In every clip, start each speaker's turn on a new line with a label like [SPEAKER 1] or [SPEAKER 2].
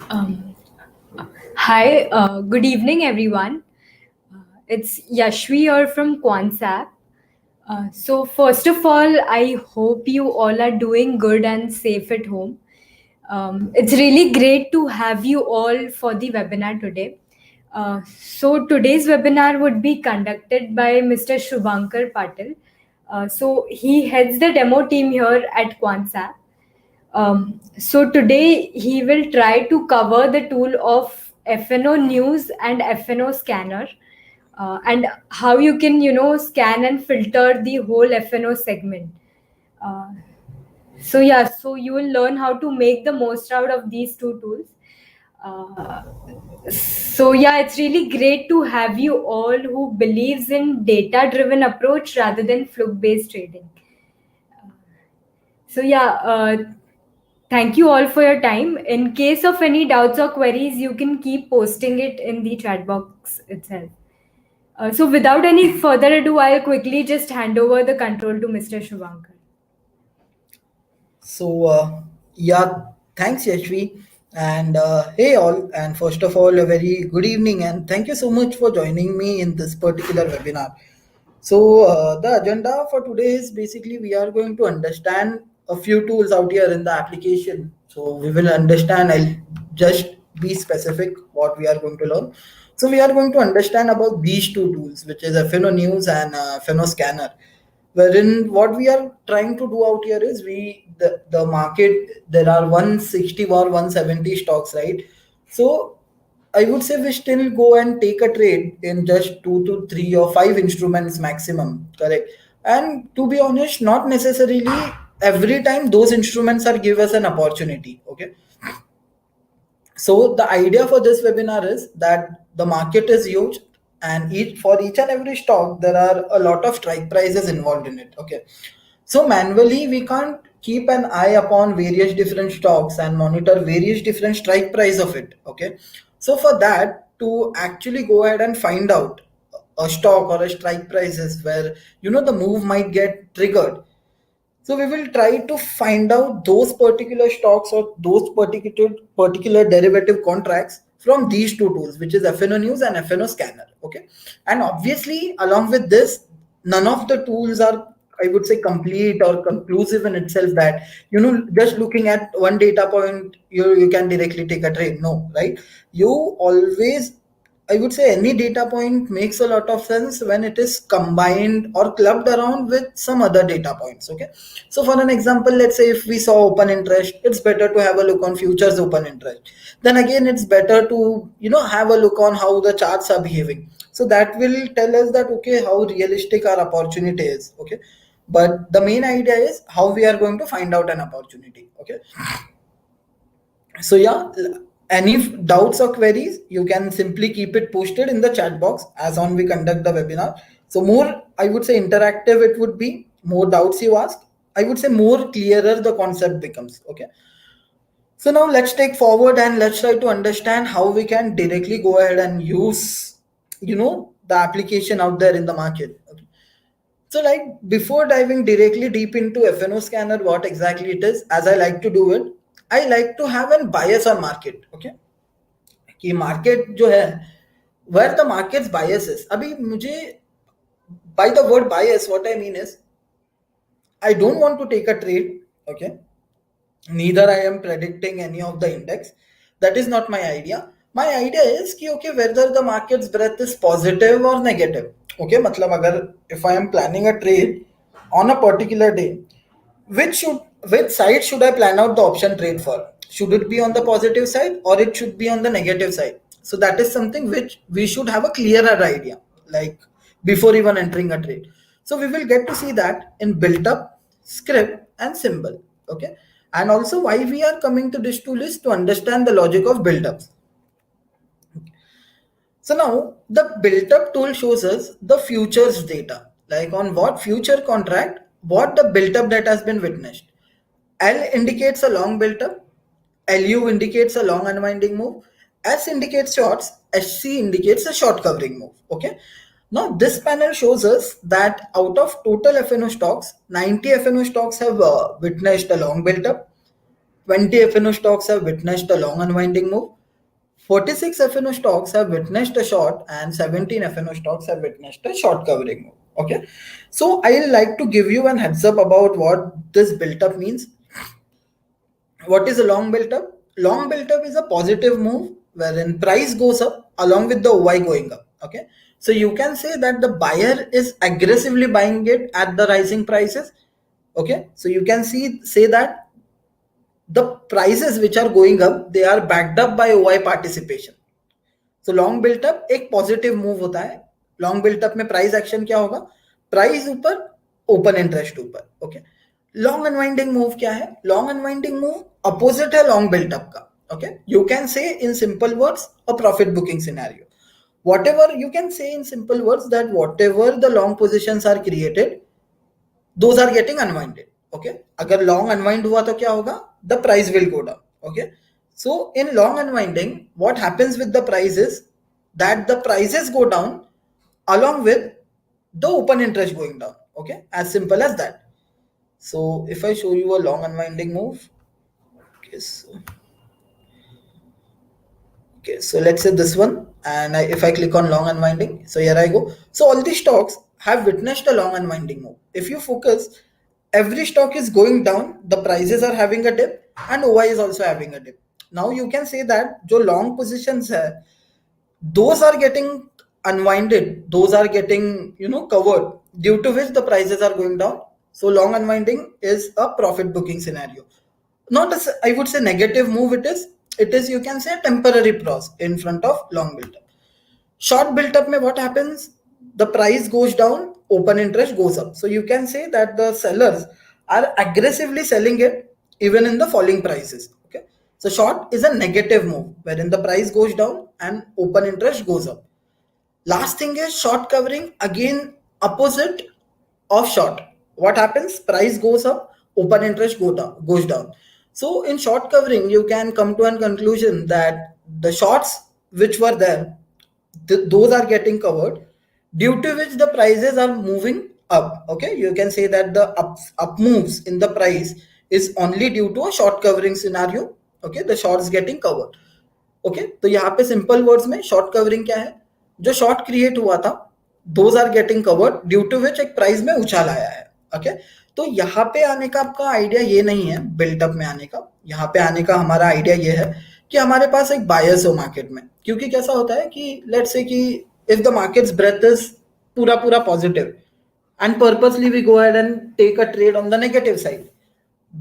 [SPEAKER 1] Um, Hi, good evening, everyone. It's Yashvi here from Quantsapp. So, first of all, I hope you all are doing good and safe at home. It's really great to have you all for the webinar today. Today's webinar would be conducted by Mr. Shubhankar Patil. He heads the demo team here at Quantsapp. So today he will try to cover the tool of FnO News and FnO Scanner, and how you can scan and filter the whole FnO segment. Uh, so you will learn how to make the most out of these two tools. Uh, it's really great to have you all who believes in data driven approach rather than fluke based trading. So yeah, thank you all for your time. In case of any doubts or queries, you can keep posting it in the chat box itself. Without any further ado, I'll quickly just hand over the control to Mr. Shubhankar.
[SPEAKER 2] So, yeah, thanks, Yashvi. And hey, all. And first of all, a very good evening. And thank you so much for joining me in this particular webinar. So, the agenda for today is basically we are going to understand a few tools out here in the application. So, we will understand, I'll just be specific what we are going to learn. So, we are going to understand about these two tools, which is FnO News and FnO Scanner, wherein what we are trying to do out here is the market, there are 160 or 170 stocks, right? So I would say we still go and take a trade in just 2 to 3 or 5 instruments maximum, correct? And to be honest, not necessarily every time those instruments are give us an opportunity. Okay, so the idea for this webinar is that the market is huge, and each and every stock there are a lot of strike prices involved in it. Okay, so manually we can't keep an eye upon various different stocks and monitor various different strike price of it. Okay, so for that, to actually go ahead and find out a stock or a strike prices where the move might get triggered, so we will try to find out those particular stocks or those particular derivative contracts from these two tools, which is FnO News and FnO Scanner. Okay, and obviously along with this, none of the tools are, I would say, complete or conclusive in itself. That just looking at one data point, you can directly take a trade. No, right? You always, I would say, any data point makes a lot of sense when it is combined or clubbed around with some other data points. Okay, so for an example, let's say if we saw open interest, it's better to have a look on futures open interest. Then again, it's better to have a look on how the charts are behaving. So that will tell us that okay, how realistic our opportunity is. Okay, but the main idea is how we are going to find out an opportunity. Okay, so yeah, any doubts or queries, you can simply keep it posted in the chat box as on we conduct the webinar. So more, I would say, interactive it would be. More doubts you ask, I would say, more clearer the concept becomes. Okay. So now let's take forward and let's try to understand how we can directly go ahead and use, the application out there in the market. Okay. So, like before diving directly deep into FnO Scanner, what exactly it is, as I like to do it, I like to have a bias on market. Okay, कि market जो है, where the market's bias is. अभी मुझे, by the word bias, what I mean is, I don't want to take a trade. Okay, neither I am predicting any of the index. That is not my idea. My idea is कि okay, whether the market's breadth is positive or negative. Okay, मतलब अगर if I am planning a trade on a particular day, which side should I plan out the option trade for? Should it be on the positive side or it should be on the negative side? So that is something which we should have a clearer idea, like before even entering a trade. So we will get to see that in built up, script, and symbol. Okay. And also why we are coming to this tool is to understand the logic of build ups. So now the built up tool shows us the futures data, like on what future contract, what the built up that has been witnessed. L indicates a long built up, LU indicates a long unwinding move, S indicates shorts, SC indicates a short covering move. Okay. Now this panel shows us that out of total FNO stocks, 90 FNO stocks have witnessed a long built up, 20 FNO stocks have witnessed a long unwinding move, 46 FnO stocks have witnessed a short and 17 FnO stocks have witnessed a short covering move. Okay. So I like to give you an heads up about what this built up means. What is a long built up? Long built up is a positive move wherein price goes up along with the OI going up. Okay. So you can say that the buyer is aggressively buying it at the rising prices. Okay. So you can say that the prices which are going up, they are backed up by OI participation. So long built up एक positive move होता है. Long built up में price action क्या होगा? Price ऊपर, open interest ऊपर. Okay. Long unwinding move क्या है? लॉन्ग अनवाइंडिंग मूव अपोजिट है लॉन्ग बिल्टअप का. Okay. You can say in simple words a profit booking scenario. Whatever you can say in simple words that whatever the long positions are created, those are getting unwinded. Okay. अगर long unwind हुआ तो क्या होगा? The price will go down. Okay. So in long unwinding, what happens with the price is that the prices go down along with the open interest going down. Okay. As simple as that. So if I show you a long unwinding move, okay, so let's say this one, and if I click on long unwinding, so here I go. So all these stocks have witnessed a long unwinding move. If you focus, every stock is going down, the prices are having a dip, and OI is also having a dip. Now you can say that जो long positions है, those are getting unwinded, those are getting covered, due to which the prices are going down. So long unwinding is a profit booking scenario. Not a, I would say negative move. It is you can say a temporary pause in front of long build up. Short build up mein what happens? The price goes down, open interest goes up. So you can say that the sellers are aggressively selling it even in the falling prices. Okay. So short is a negative move wherein the price goes down and open interest goes up. Last thing is short covering, again opposite of short. What happens? Price goes up, open interest goes down. So in short covering, you can come to a conclusion that the shorts which were there, those are getting covered, due to which the prices are moving up. Okay, you can say that the up moves in the price is only due to a short covering scenario. Okay, the shorts getting covered. Okay. तो यहाँ पे simple words में short covering क्या है? जो short create हुआ था, those are getting covered due to which एक प्राइस में उछाल आया है. ओके. तो यहाँ पे आने का आपका आइडिया ये नहीं है बिल्टअप में आने का. यहाँ पे आने का हमारा आइडिया ये है कि हमारे पास एक बायस हो मार्केट में. क्योंकि कैसा होता है कि लेट्स से कि if the market's breadth is पूरा पूरा positive and purposely we go ahead and take a trade on the negative side,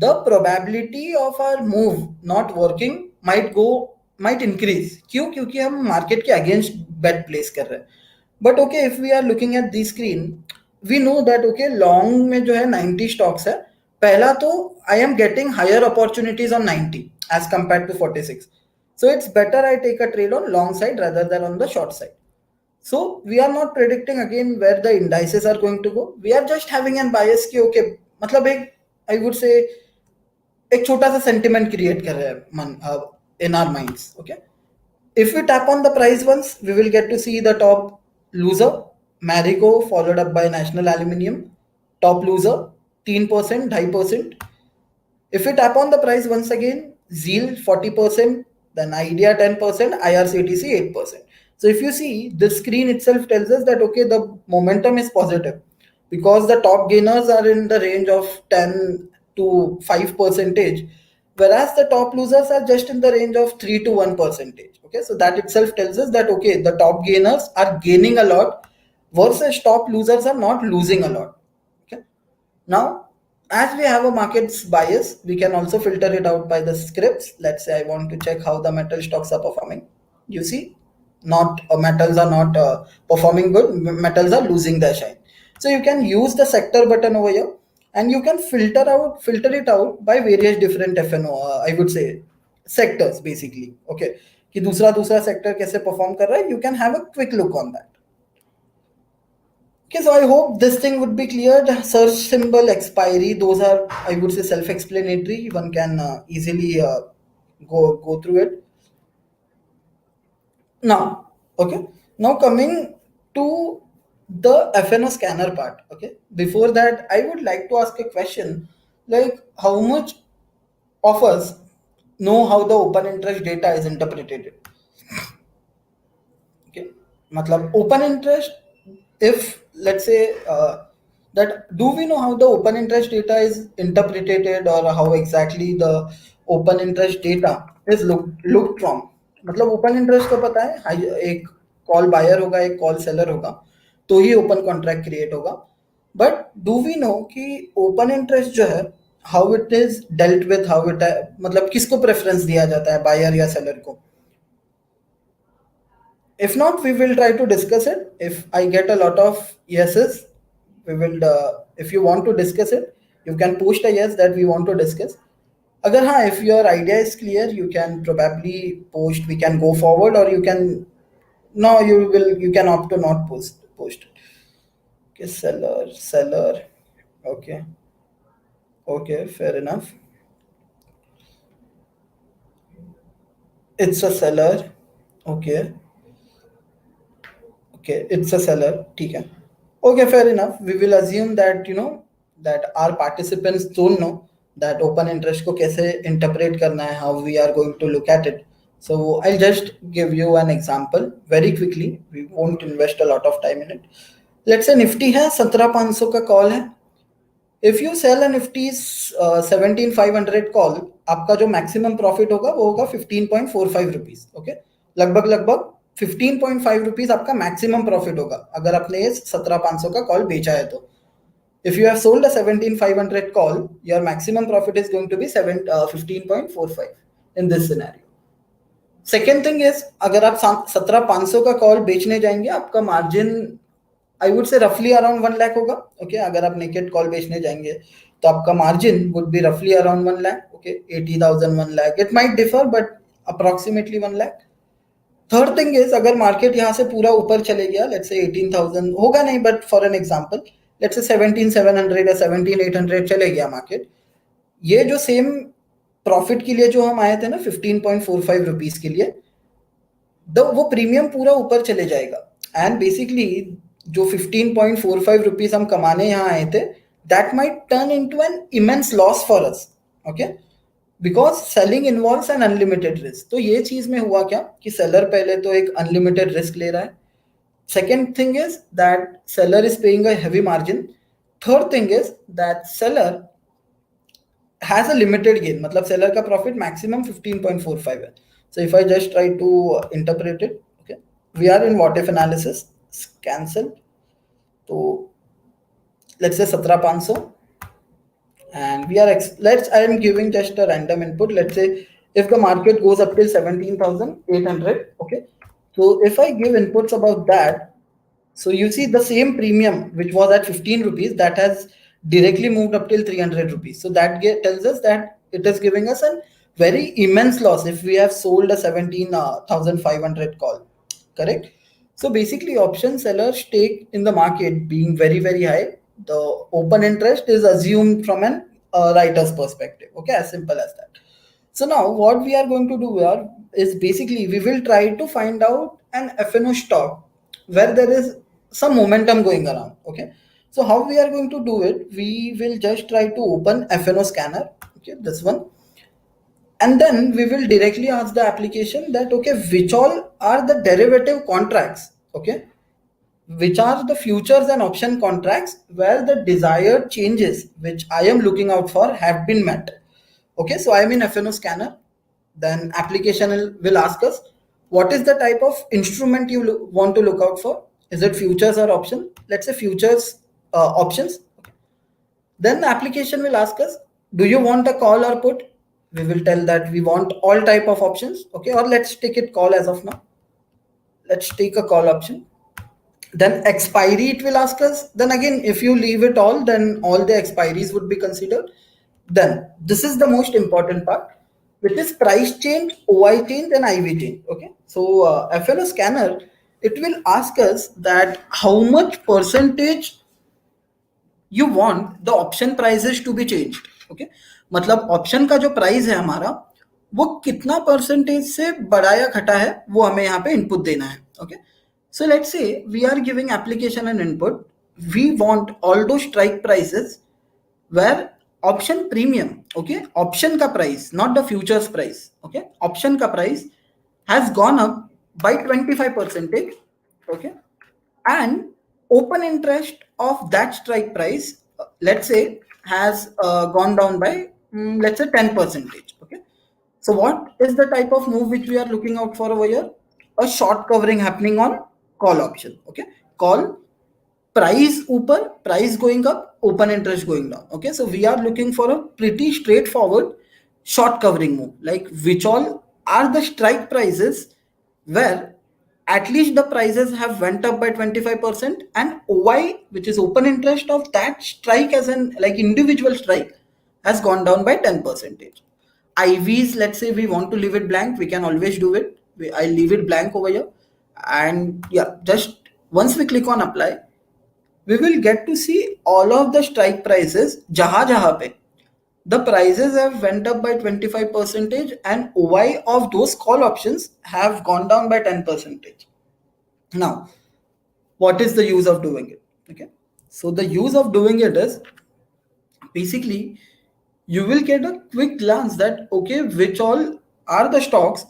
[SPEAKER 2] the probability of our move not working might increase. क्यों? क्योंकि हम मार्केट के against बेट place कर रहे हैं. But okay, if we are looking at the screen, we know that okay long में जो है 90 स्टॉक्स है. पहला तो I am getting higher opportunities on 90 as compare to 46. So it's better I take a trade on long side rather than on the short side. So we are not predicting again where the indices are going to go. We are just having an bias कि okay, मतलब एक I would say एक छोटा सा sentiment create कर रहे हैं in our minds. Okay. If we tap on the price once, we will get to see the top loser, Marico, followed up by National Aluminium. Top loser, 3%, 2.5%. If we tap on the price once again, Zeal 40%, then Idea 10%, IRCTC 8%. So if you see, the screen itself tells us that okay, the momentum is positive because the top gainers are in the range of 10 to 5 percentage, whereas the top losers are just in the range of 3 to 1 percentage. Okay, so that itself tells us that okay, the top gainers are gaining a lot versus top losers are not losing a lot. Okay. Now, as we have a market's bias, we can also filter it out by the scripts. Let's say I want to check how the metal stocks are performing. You see, not metals are not performing good. Metals are losing their shine. So you can use the sector button over here, and you can filter it out by various different FnO. I would say sectors basically. Okay, कि दूसरा दूसरा sector कैसे perform कर रहा है? You can have a quick look on that. Okay, so I hope this thing would be cleared. Search symbol, expiry, those are, I would say, self-explanatory. One can easily go through it. Now, okay. Now coming to the FnO scanner part. Okay. Before that, I would like to ask a question, like how much of us know how the open interest data is interpreted? मतलब open interest, if let's say that, do we know how the open interest data is interpreted or how exactly the open interest data is looked from? मतलब open interest तो पता है, एक call buyer होगा, एक call seller होगा, तो ही open contract create होगा. बट डू वी नो कि ओपन इंटरेस्ट जो है, how it is dealt with, how it, मतलब किसको प्रेफरेंस दिया जाता है, बायर या सेलर को? If not, we will try to discuss it. If I get a lot of yeses, we will. If you want to discuss it, you can post a yes that we want to discuss. Agar हाँ, if your idea is clear, you can probably post. We can go forward, or you can, no, you can opt to not post it. Okay, seller. Okay, okay, fair enough. It's a seller. Okay, okay, it's a seller. ठीक है. Okay, fair enough. We will assume that that our participants don't know that open interest को कैसे interpret करना है, how we are going to look at it. So I'll just give you an example very quickly. We won't invest a lot of time in it. Let's say Nifty है 17,500 का call है. If you sell a Nifty's 17,500 call, आपका जो maximum profit होगा वो होगा 15.45 rupees. Okay, लगभग लगभग 15.5 रुपीज आपका मैक्सिमम प्रॉफिट होगा अगर आपने ये 17,500 का कॉल बेचा है तो. If you have sold a 17,500 call, your maximum profit is going to be 15.45 in this scenario. Second thing is, अगर आप 17,500 का कॉल बेचने जाएंगे, आपका मार्जिन आई वुड से रफली अराउंड 1 लाख होगा. ओके, अगर आप नेकेड कॉल बेचने जाएंगे तो आपका मार्जिन वुड बी रफली around 1 lakh. Okay, 80,000, 1 lakh, it might differ but approximately 1 lakh. Third thing is, अगर मार्केट यहाँ से पूरा ऊपर चले गया, लेट्स से 18,000 होगा नहीं, but for an example let's say 17,700 या 17,800 चले गया मार्केट, ये जो सेम प्रॉफिट के लिए जो हम आए थे ना 15.45 रुपीज के लिए, वो प्रीमियम पूरा ऊपर चले जाएगा. एंड बेसिकली जो 15.45 रुपीज हम कमाने यहाँ आए थे, that might turn into an immense loss for us. Okay, because selling involves an unlimited risk. तो ये चीज में हुआ क्या कि सेलर पहले तो एक अनलिमिटेड रिस्क ले रहा है. Second thing is that seller is paying a heavy margin. Third thing is that seller has a limited gain. मतलब seller का profit maximum 15.45 है. So if I just try to interpret it, okay, we are in what if analysis, cancel. तो let's say 17,500 and we are I am giving just a random input. Let's say if the market goes up till 17,800, okay, so if I give inputs about that, so you see the same premium which was at 15 rupees, that has directly moved up till 300 rupees. So that tells us that it is giving us a very immense loss if we have sold a 17,500 call. Correct? So basically option sellers stake in the market being very, very high, the open interest is assumed from an writer's perspective. Okay, as simple as that. So now what we are going to do here is basically we will try to find out an FnO stock where there is some momentum going around. Okay, so how we are going to do it? We will just try to open FnO Scanner. Okay, this one, and then we will directly ask the application that, okay, which all are the derivative contracts, okay, which are the futures and option contracts where the desired changes which I am looking out for have been met. Okay, so I am in FnO Scanner. Then application will ask us what is the type of instrument you want to look out for. Is it futures or option? Let's say futures, options. Okay. Then the application will ask us, do you want a call or put? We will tell that we want all type of options. Okay, or let's take it call as of now. Let's take a call option. Then expiry it will ask us. Then again, if you leave it all, then all the expiries would be considered. Then this is the most important part, which is price change, OI change, and IV change. Okay, so FnO Scanner, it will ask us that how much percentage you want the option prices to be changed. Okay, मतलब option का जो price है हमारा, वो कितना percentage से बढ़ाया घटा है वो हमें यहाँ पे इनपुट देना है. Okay, so let's say we are giving application an input. We want all those strike prices where option premium, okay, option का price, not the futures price, okay, option का price has gone up by 25%, Okay, and open interest of that strike price, let's say, has gone down by let's say 10 percentage. Okay, so what is the type of move which we are looking out for over here? A short covering happening on call option. Okay, call, price ऊपर, price going up, open interest going down. Okay, so we are looking for a pretty straightforward short covering move, like which all are the strike prices where at least the prices have went up by 25% and OI, which is open interest of that strike as an like individual strike, has gone down by 10 percentage. IVs, let's say we want to leave it blank, we can always do it. I leave it blank over here, and yeah, just once we click on apply, we will get to see all of the strike prices jahan pe the prices have went up by 25 percentage and OI of those call options have gone down by 10 percentage. Now, what is the use of doing it? Okay, so the use of doing it is basically you will get a quick glance that okay, which all are the stocks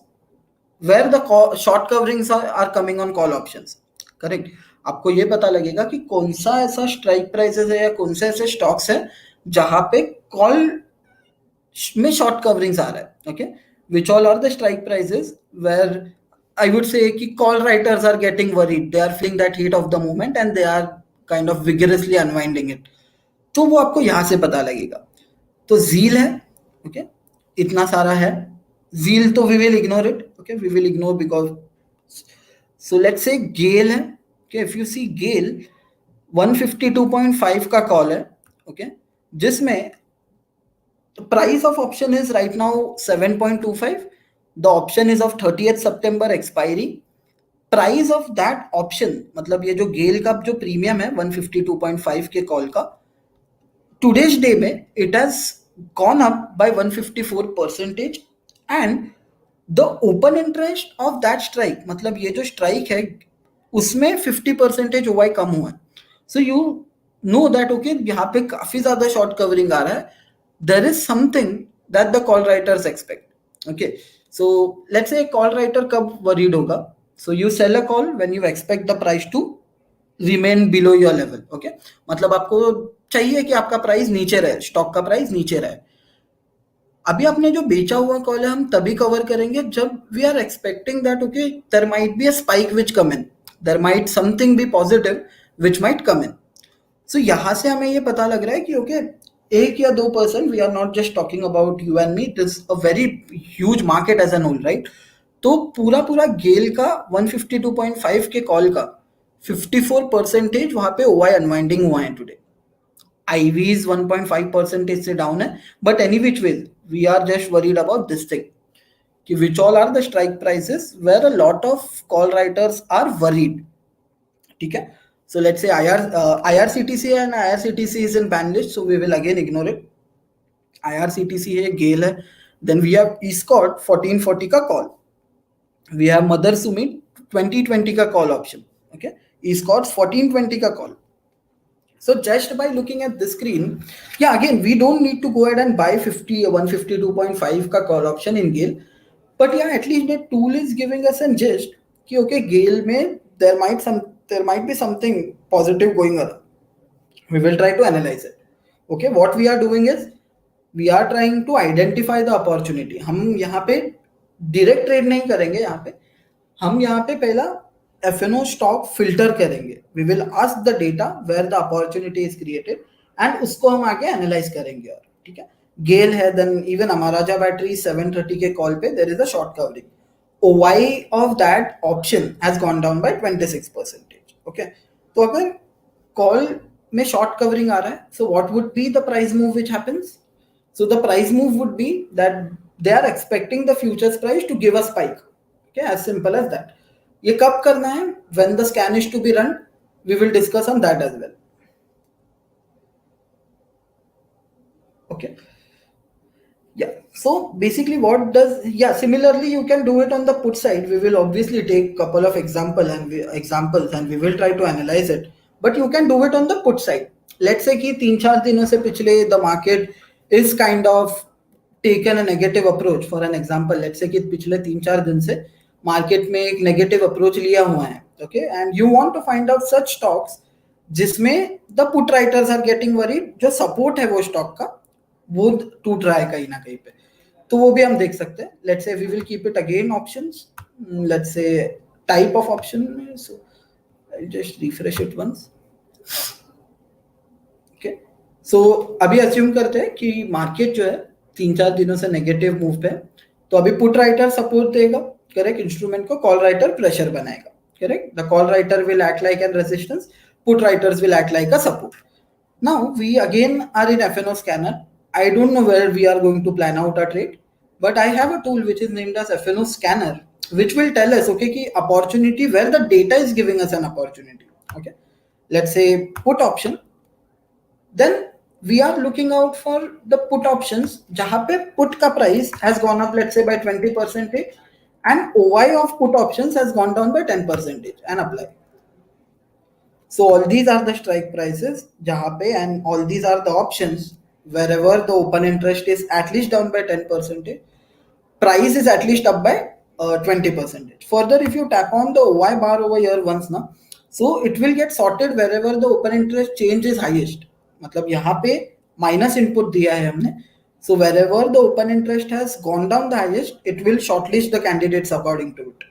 [SPEAKER 2] where the short coverings are coming on call options. Correct, आपको ये पता लगेगा कि कौन सा ऐसा strike prices है या कौन से ऐसे स्टॉक्स है जहां पे कॉल में शॉर्ट कवरिंग्स आ रहा है. Okay, which all are the strike prices where I would say कि call writers are getting worried, they are feeling that heat of the moment and they are kind of vigorously unwinding it. तो वो आपको यहां से पता लगेगा. तो झील है. ओके, इतना सारा है. झील तो we will ignore it. Okay, we will ignore because, so let's say GAIL है. Okay, if you see GAIL 152.5 का कॉल है. ओके, जिसमें the price of option is right now 7.25. The option is of 30th September expiry. Price of that option, मतलब ये जो गेल का जो premium है 152.5 के कॉल का, टुडेज डे में it has gone up by 154 percentage and the open interest of that strike, मतलब ये जो स्ट्राइक है उसमें 50 परसेंटेज ओवाई कम हुआ है. So you know that okay, यहाँ पे काफी ज्यादा शॉर्ट कवरिंग आ रहा है. There is something that the call writers expect. Okay, so let's say call writer कब वरीड होगा? So you sell a call when you expect the price to remain below your level. Okay, मतलब आपको चाहिए कि आपका price नीचे रहे, stock का प्राइस नीचे रहे. अभी आपने जो बेचा हुआ कॉल है हम तभी कवर करेंगे जब we are expecting that okay there might be a spike which come in, there might something be positive which might come in. So यहां से हमें ये पता लग रहा है कि ओके, एक या 2%, we are not just talking about you and me, it is a very huge market as an whole, right? तो पूरा पूरा गेल का 152.5 के कॉल का 54 परसेंटेज वहां पे ओवाई अनवाइंडिंग हुआ है टुडे. IVs 1.5 परसेंटेज से डाउन है, but any which ways we are just worried about this thing कि which all are the strike prices where a lot of call writers are worried. ठीक है, so let's say IRCTC and IRCTC is in ban list, so we will again ignore it. IRCTC है, गेल है, then we have ESCOT 1440 का call, we have Mother Sumi 2020 का call option. Okay, ESCOT 1420 का call. So just by looking at this screen, yeah, again we don't need to go ahead and buy 152.5 का call option in GAIL, but yeah, at least the tool is giving us a gist कि okay, GAIL में there might be something positive going on. We will try to analyze it. Okay, what we are doing is we are trying to identify the opportunity. हम यहाँ पे direct trade नहीं करेंगे, यहाँ पे हम यहाँ पे पहला FnO stock filter करेंगे. We will ask the data where the opportunity is created and उसको हम आगे analyze करेंगे. और ठीक है, गेल है, then even अमराजा बैटरी 730 के कॉल पे there is a short covering. OI of that option has gone down by 26 percentage. Okay, तो अगर कॉल में शॉर्ट कवरिंग आ रहा है, so what would be the price move which happens? So the price move would be that they are expecting the futures price to give a spike. Okay, as simple as that. ये कब करना है? When the scan is to be run, we will discuss on that as well. Okay. Yeah, so basically what does, yeah, similarly you can do it on the put side. We will obviously take couple of examples and we will try to analyze it, but you can do it on the put side. Let's say कि 3-4 दिनों से पिछले the market is kind of taken a negative approach. For an example, let's say कि पिछले 3-4 दिन से market में एक नेगेटिव अप्रोच लिया हुआ है okay, and you want to find out such stocks जिसमें the put writers are getting worried, जो सपोर्ट है वो स्टॉक का वो टूट रहा है कहीं ना कहीं पे, तो वो भी हम देख सकते हैं. Let's say we will keep it again options. Let's say type of option में, so I just refresh it once. Okay, so अभी अज्यूम करते हैं कि मार्केट जो है 3-4 दिनों से नेगेटिव मूव पे है, तो अभी पुट राइटर सपोर्ट देगा, करेक्ट, इंस्ट्रूमेंट को कॉल राइटर प्रेशर बनाएगा, correct. The call writer will act like an resistance, put writers will act like a support. Now we again are in FnO Scanner. I don't know where we are going to plan out our trade, but I have a tool which is named as FnO Scanner, which will tell us, okay, ki opportunity where the data is giving us an opportunity. Okay, let's say put option. Then we are looking out for the put options जहाँ पे put का price has gone up, let's say by 20%, and OI of put options has gone down by 10%, and apply. So all these are the strike prices jahan pe, and all these are the options wherever the open interest is at least down by 10%, price is at least up by 20%. Further, if you tap on the OI bar over here once now, so it will get sorted wherever the open interest change is highest. मतलब यहाँ पे minus input दिया है हमने. So wherever the open interest has gone down the highest, it will shortlist the candidates according to it.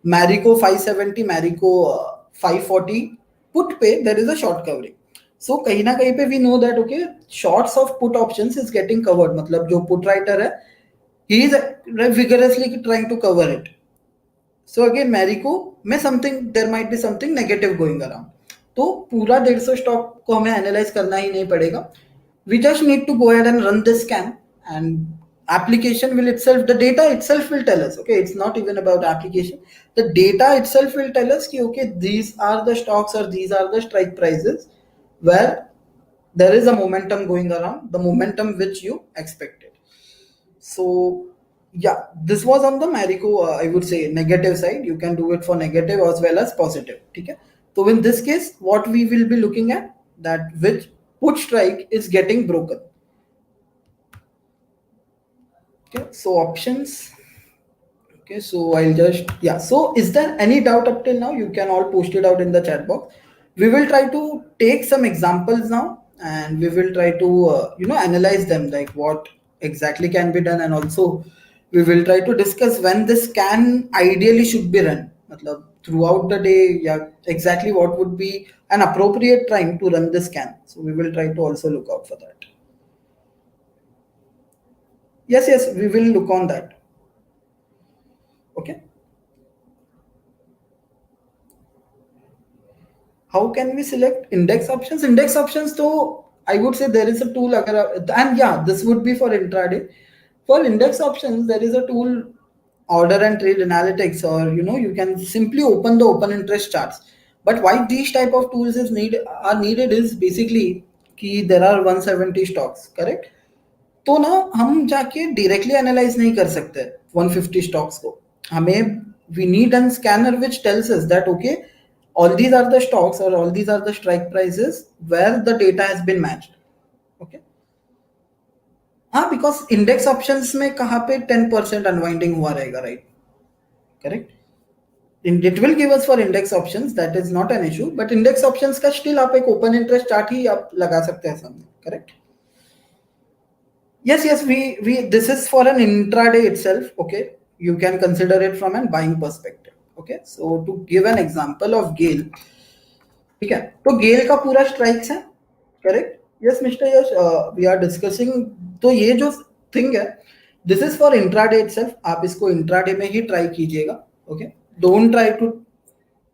[SPEAKER 2] Marico 570, Marico 540, put पे there is a short covering. So कहीं ना कहीं पे we know that, okay, shorts of put options is getting covered. मतलब जो put writer है, he is vigorously trying to cover it. So again Marico में something, there might be something negative going around. तो पूरा 150 stock को हमें analyse करना ही नहीं पड़ेगा. We just need to go ahead and run this scan, and application will itself, the data itself will tell us, okay, it's not even about application, the data itself will tell us ki, okay, these are the stocks or these are the strike prices where there is a momentum going around, the momentum which you expected. So yeah, this was on the Marico, I would say negative side. You can do it for negative as well as positive, okay. So in this case what we will be looking at, that which put strike is getting broken. Okay, so options. Okay, so I'll just, yeah. So is there any doubt up till now? You can all post it out in the chat box. We will try to take some examples now, and we will try to analyze them, like what exactly can be done, and also we will try to discuss when this scan ideally should be run. Matlab, throughout the day, yeah, exactly what would be an appropriate time to run the scan. So we will try to also look out for that. Yes, we will look on that. Okay. How can we select index options? Index options, so I would say there is a tool, and yeah, this would be for intraday. For index options, there is a tool, order and trade analytics, or you can simply open the open interest charts. But why these type of tools are needed is basically कि there are 170 stocks, correct? तो ना हम जाके directly analyse नहीं कर सकते 150 stocks को. हमें we need an scanner which tells us that, okay, all these are the stocks or all these are the strike prices where the data has been matched. Okay, हाँ, because index options में कहाँ पे 10% unwinding हुआ रहेगा, right? Correct. It will give us for index options, that is not an issue, but index options का still आप एक open interest chart ही आप लगा सकते हैं सामने, correct? Yes, we this is for an intraday itself. Okay, you can consider it from a buying perspective. Okay, so to give an example of Gale, ठीक है, तो गेल का पूरा स्ट्राइक्स है, correct. Yes mister Yash, we are discussing. तो ये जो thing है, this is for intraday itself. आप इसको इंट्राडे में ही ट्राई कीजिएगा. Okay, don't try to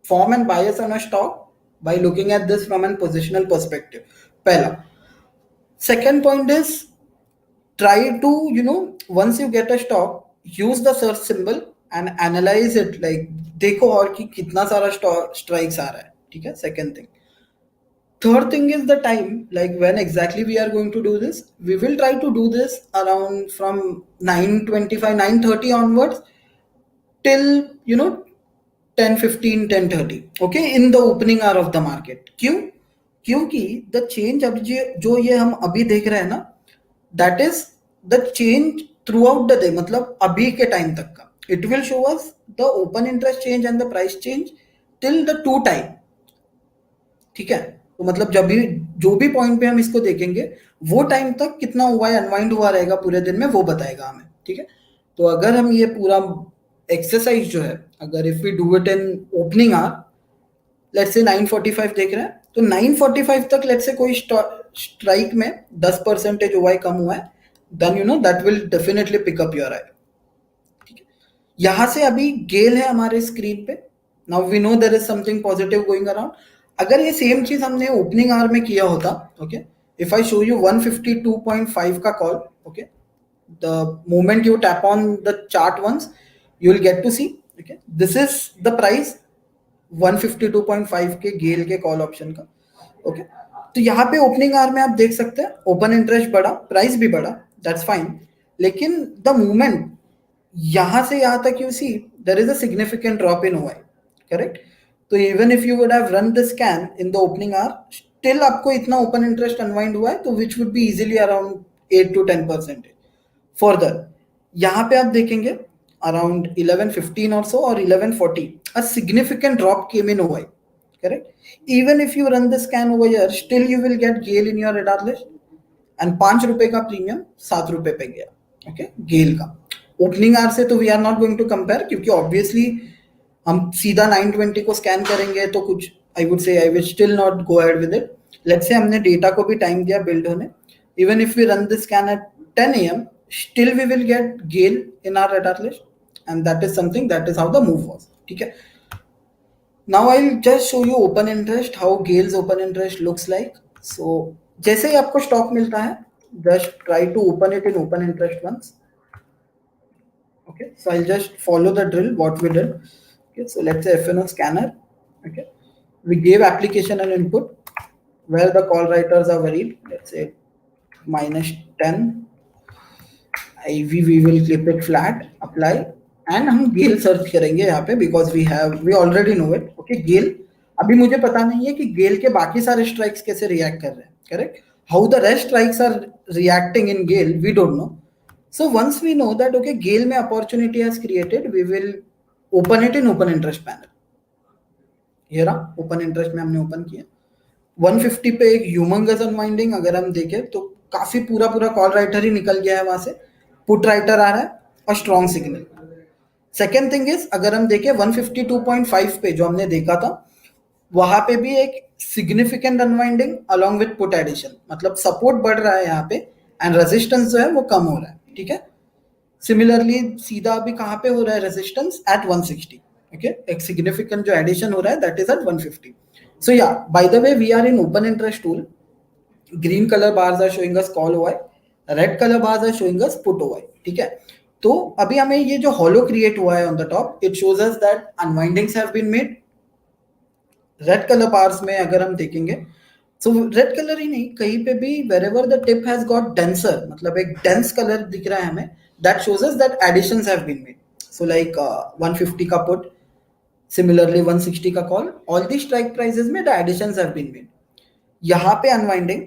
[SPEAKER 2] form and bias on a stock by looking at this from a positional perspective. पहला. Second point is, try to, once you get a stock, use the search symbol and analyze it, like देखो और कि कितना सारा strikes आ रहा है, ठीक है. Second thing. Third thing is the time, like when exactly we are going to do this. We will try to do this around from 9:25, 9:30 onwards till 10:15, 10:30. Okay, in the opening hour of the market. क्यों? क्योंकि the change अब जो ये हम अभी देख रहे हैं ना, that is the change throughout the day, मतलब अभी के टाइम तक का. It will show us the open interest change and the price change till the two time, ठीक है। तो मतलब जब भी जो भी पॉइंट पे हम इसको देखेंगे वो टाइम तक कितना हुआ है अनवाइंड हुआ रहेगा पूरे दिन में वो बताएगा हमें, ठीक है। तो अगर हम ये पूरा एक्सरसाइज जो है अगर if we do it in opening hour, let's say 9:45 देख रहे हैं तो 9:45 तक लेट्स से कोई स्ट्राइक में 10% ओवाई कम हुआ है, then you know that will definitely pick up your eye. यहां से अभी गेल है हमारे स्क्रीन पे, now we know there is something positive going around. अगर ये सेम चीज हमने ओपनिंग आवर में किया होता, okay, if I show you 152.5 का call, okay, the moment you tap on the chart once you will get to see, okay, this is the price 152.5 के गेल के कॉल ऑप्शन का, ओके। तो यहाँ पे ओपनिंग आवर में आप देख सकते हैं ओपन इंटरेस्ट बढ़ा, प्राइस भी बढ़ा, दैट्स फाइन, लेकिन द मूवमेंट यहां से यहां तक you see there is a significant drop in OI, correct. तो even if you would have run the scan in the opening hour still आपको इतना ओपन इंटरेस्ट अनवाइंड हुआ है, तो which would be easily around 8 to 10%। Further यहाँ पे आप देखेंगे अराउंड 11:15 और सो और 11:40 a significant drop came in OI, correct। even if you run the scan over here still you will get gain in your radar list, and 5 रुपए का premium 7 रुपए पे गया, ओके, गेल का। ओपनिंग आर से तो we are not going to compare क्योंकि obviously हम सीधा 920 को स्कैन करेंगे तो कुछ I would say I will still not go ahead with it. Let's say हमने डेटा को भी टाइम दिया बिल्ड होने, even if we run this scan at 10 AM still we will get gain in our radar list, and that is something, that is how the move was, ठीक है। now I'll just show you open interest, how Gale's open interest looks like। so जैसे ही आपको stock मिलता है just try to open it in open interest once, okay। so I'll just follow the drill what we did, okay। so let's say FnO scanner, okay, we gave application an input where the call writers are varied, let's say -10 IV, we will clip it flat, apply, and हम गेल search करेंगे यहाँ पे because we already know it, okay. GAIL अभी मुझे पता नहीं है कि गेल के बाकी सारे स्ट्राइक्स कैसे रिएक्ट कर रहे हैं, correct. How the rest strikes are reacting in GAIL we don't know. So once we know that okay GAIL में opportunity has created we will open it in open interest panel. ये रहा ओपन इंटरेस्ट में हमने open किया 150 पे एक humongous unwinding अगर हम देखें तो काफी पूरा पूरा कॉल राइटर ही निकल गया है वहां से, पुट राइटर आ रहा है और strong signal. Second thing is अगर हम देखें 152.5 पे जो हमने देखा था वहां पे भी एक significant unwinding along with put addition, मतलब सपोर्ट बढ़ रहा है यहाँ पे एंड रेजिस्टेंस जो है वो कम हो रहा है, ठीक है। सिमिलरली सीधा अभी कहाँ पे हो रहा है रेजिस्टेंस एट 160, ओके, एक सिग्निफिकेंट जो एडिशन हो रहा है दैट इज एट 150। सो या by the way we are in open interest tool, green colour bars are showing us call OI, red colour bars are showing us put OI, ठीक है। तो अभी हमें ये जो हॉलो क्रिएट हुआ है on the top it shows us that unwindings have been made. Red colour bars में अगर हम देखेंगे सो रेड कलर ही नहीं कहीं पे भी wherever the tip has got denser, मतलब एक dense कलर दिख रहा है हमें, that shows us that additions have been made। so like 150 का put, similarly 160 का call, all these strike prices में the additions have been made। यहाँ पे अनवाइंडिंग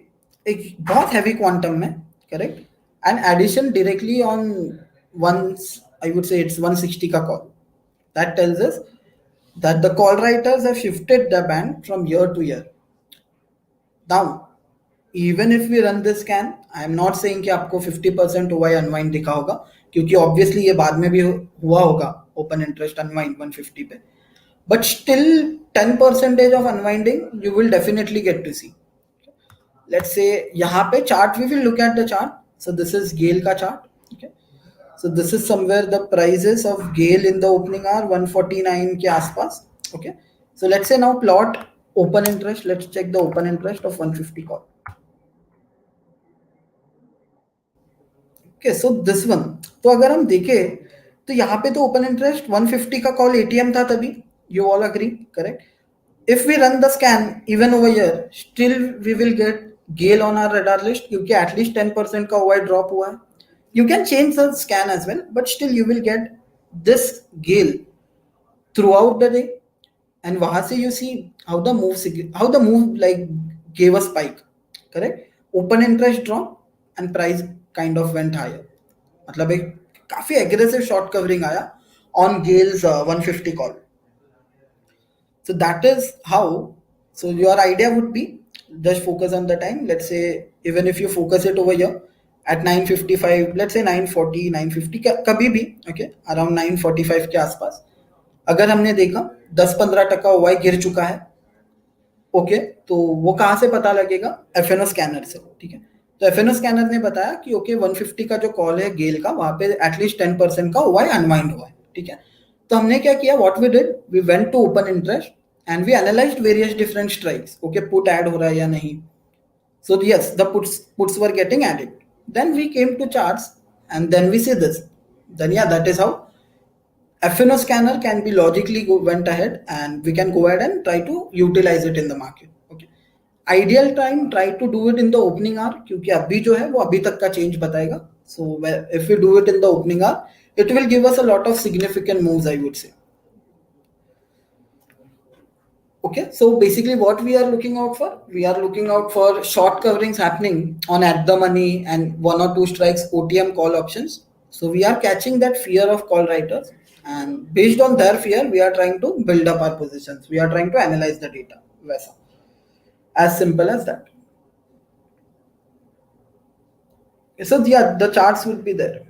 [SPEAKER 2] एक बहुत हैवी क्वांटम में, correct, and addition directly on one I would say it's 160 का call, that tells us that the call writers have shifted the band from year to year। Now, even if we run this scan, I am not saying कि आपको 50% OI unwind दिखा होगा क्योंकि obviously ये बाद में भी हुआ होगा open interest unwind 150 पे, but still 10% of unwinding you will definitely get to see। Let's say यहाँ पे chart we will look at the chart। So this is Gale का chart, okay। So this is somewhere the prices of Gale in the opening are 149 के आसपास, okay। So let's say now plot open interest, let's check the open interest of 150 call, okay। So this one, तो अगर हम देखें तो यहाँ पे तो ओपन इंटरेस्ट 150 का कॉल एटीएम था तभी, you all agree, correct. if we run the scan even over here still we will get Gale on our radar list क्योंकि at least 10% का OI drop हुआ है। you can change the scan as well but still you will get this Gale throughout the day, and वहां से you see how the move like gave a spike, correct। open interest drop and price kind of went higher, मतलब एक काफी aggressive short covering आया on Gale's 150 call। So that is how. So your idea would be just focus on the time. Let's say even if you focus it over here at 9:55, let's say 9:40, 9:50 कभी भी, okay, around 9:45 के आसपास अगर हमने देखा 10-15% Y गिर चुका है, ओके, तो वो कहाँ से पता लगेगा? एफएनओ स्कैनर से, ठीक है। तो एफएनओ स्कैनर ने बताया कि ओके 150 का जो कॉल है गेल का, वहां पे एटलीस्ट 10% का वाई अनवाइंड हुआ है, ठीक है। तो हमने क्या किया, what we did, we went to open interest and we analysed various different strikes, okay, put add हो रहा है या नहीं। So yes, the puts were getting added. Then we came to charts and then we see this. Then yeah, that is how FnO scanner can be logically went ahead and we can go ahead and try to utilize it in the market. Okay. Ideal time, try to do it in the opening hour क्योंकि अभी जो है वो अभी तक का change बताएगा. So if we do it in the opening hour, it will give us a lot of significant moves, I would say. Okay, so basically what we are looking out for, we are looking out for short coverings happening on at the money and one or two strikes OTM call options. So we are catching that fear of call writers, and based on their fear, we are trying to build up our positions. We are trying to analyze the data. वैसा. As simple as that. So yeah, the charts would be there.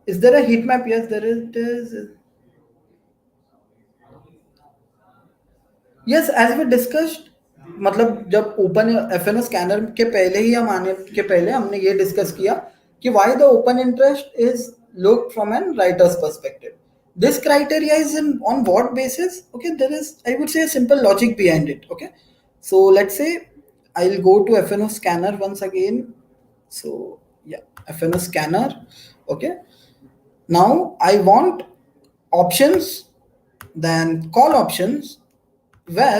[SPEAKER 2] Is there a heat map? Yes, there is. It is. Yes, as we discussed, मतलब जब open F&O scanner के पहले ही हम आने के पहले हमने ये डिस्कस किया कि why the open interest is look from an writers perspective. This criteria is in on what basis? Okay, there is, I would say, simple logic behind it. Okay, so let's say I will go to FnO scanner once again. So yeah, FnO scanner. Okay, now I want options, then call options where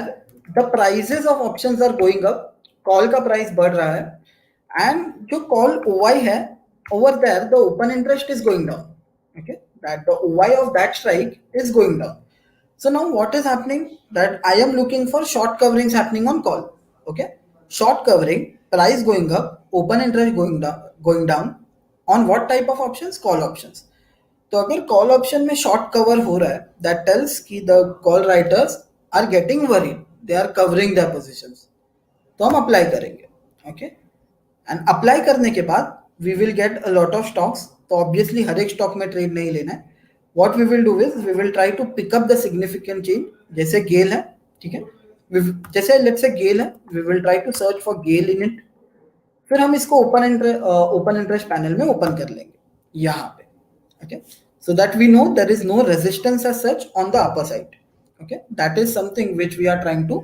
[SPEAKER 2] the prices of options are going up, call का price बढ़ रहा है, and जो call OI है over there the open interest is going down. Okay, that the OI of that strike is going down. So now what is happening, that I am looking for short coverings happening on call. Okay, short covering, price going up, open interest going down on what type of options? Call options. तो अगर call option में short cover हो रहा है, that tells कि the call writers are getting worried, they are covering their positions. तो हम apply करेंगे. ओके, एंड अप्लाई करने के बाद we will get a lot of stocks. तो ऑब्वियसली हर एक स्टॉक में ट्रेड नहीं लेना है. What we will do is we will try to pick up the significant change. जैसे गेल है, ठीक है, जैसे लेट्स से गेल है, we will try to search for GAIL in it. फिर हम इसको ओपन इंटरेस्ट पैनल में ओपन कर लेंगे यहाँ पे. Okay, so that we know there is no resistance as such on the upper side. Okay, that is something which we are trying to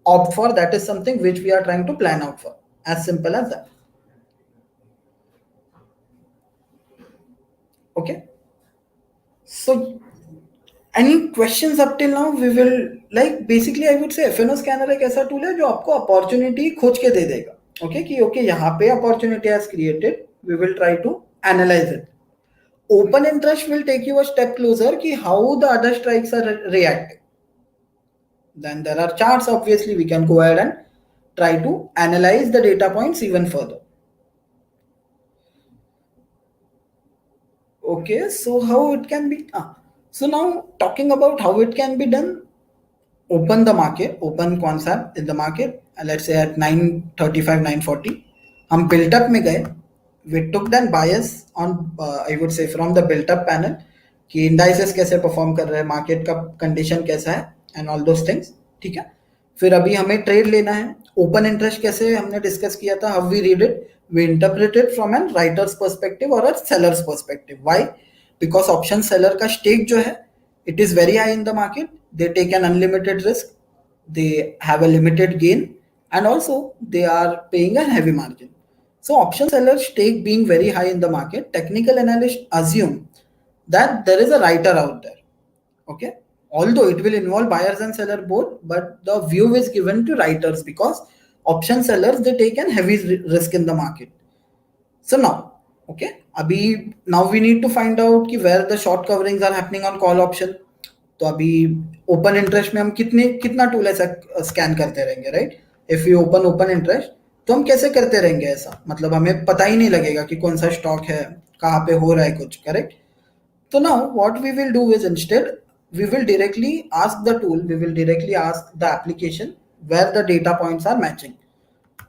[SPEAKER 2] opt for, that is something which we are trying to plan out for. As simple as that. Okay, so any questions up till now? We will, like, basically I would say FnO scanner एक ऐसा tool है जो आपको opportunity खोज के दे देगा. Okay, कि okay यहाँ पे opportunity has created, we will try to analyze it. Open interest will take you a step closer ki how the other strikes are reacting. Then there are charts, obviously we can go ahead and try to analyze the data points even further. Okay, so how it can be, so now talking about how it can be done. Open the market, open Quantsapp in the market, let's say at 9:35, 9:40. हम built up में गए, we took that bias on I would say from the built up panel कि indices कैसे perform कर रहे हैं, market का condition कैसा है and all those things. ठीक है, फिर अभी हमें trade लेना है. open interest कैसे हमने discuss किया था, how we read it, we interpret it from an writer's perspective or a seller's perspective. Why? Because option seller का stake जो है, it is very high in the market, they take an unlimited risk, they have a limited gain, and also they are paying a heavy margin. So option sellers stake being very high in the market, technical analysts assume that there is a writer out there. Okay, although it will involve buyers and seller both, but the view is given to writers because option sellers, they take an heavy risk in the market. So now, okay, abhi now we need to find out कि where the short coverings are happening on call option. तो अभी open interest में हम कितना tool ऐसा scan करते रहेंगे, right? If you open interest, तो हम कैसे करते रहेंगे ऐसा, मतलब हमें पता ही नहीं लगेगा कि कौन सा स्टॉक है, कहाँ पे हो रहा है कुछ, correct? So now what we will do is instead we will directly ask the tool, we will directly ask the application where the data points are matching.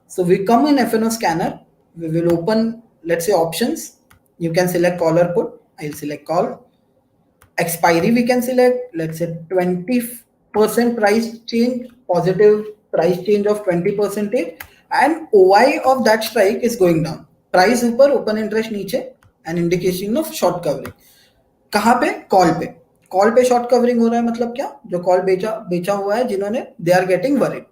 [SPEAKER 2] So we come in FnO Scanner, we will open, let's say, options. You can select call or put. I'll select call. Expiry we can select, let's say 20% price change, positive price change of 20%, and OI of that strike is going down. Price ऊपर, open interest नीचे, an indication of short covering. कहाँ पे? Call पे। Call पे short covering हो रहा है, मतलब क्या? जो कॉल बेचा बेचा हुआ है जिन्होंने, दे आर गेटिंग वरीड।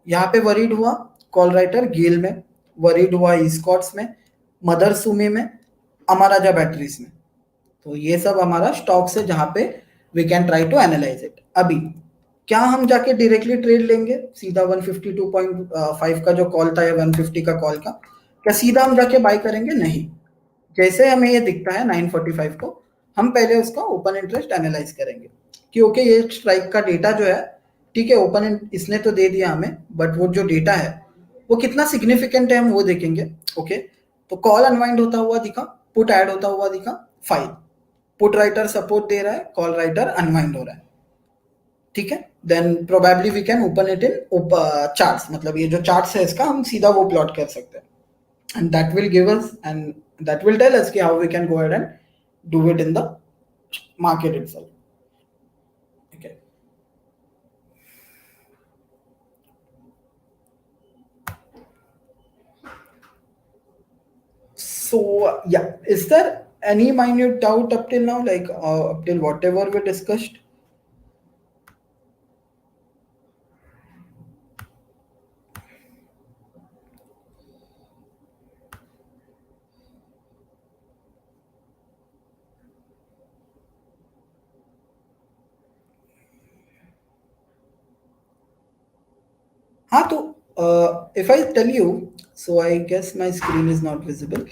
[SPEAKER 2] यहाँ पे वरीड हुआ कॉल राइटर गेल में, वरीड हुआ स्कॉट्स में, मदर सुमी में, अमाराजा बैटरीज में। तो ये सब हमारा स्टॉक्स है जहाँ पे we can try to analyse it. अभी क्या हम जाके डायरेक्टली ट्रेड लेंगे सीधा 152.5 का जो कॉल था या 150 का कॉल का? क्या सीधा हम जाके बाय करेंगे? नहीं। जैसे हमें ये दिखता है 945 को, हम पहले उसका ओपन इंटरेस्ट एनालाइज करेंगे कि ओके ये स्ट्राइक का डेटा जो है, ठीक है, ओपन इसने तो दे दिया हमें, बट वो जो डेटा है वो कितना सिग्निफिकेंट है हम वो देखेंगे। ओके, तो कॉल अनवाइंड होता हुआ दिखा, पुट ऐड होता हुआ दिखा, फाइल। पुट राइटर सपोर्ट दे रहा है, कॉल राइटर अनवाइंड हो रहा है, ठीक है। Then probably we can open it in charts, मतलब ये जो चार्ट्स है इसका हम सीधा वो प्लॉट कर सकते हैं, and that will give us, and that will tell us how we can go ahead and do it in the market itself. Okay, so yeah, is there any minute doubt up till now, like up till whatever we discussed? हाँ तो if I tell you, so I guess my screen is not visible.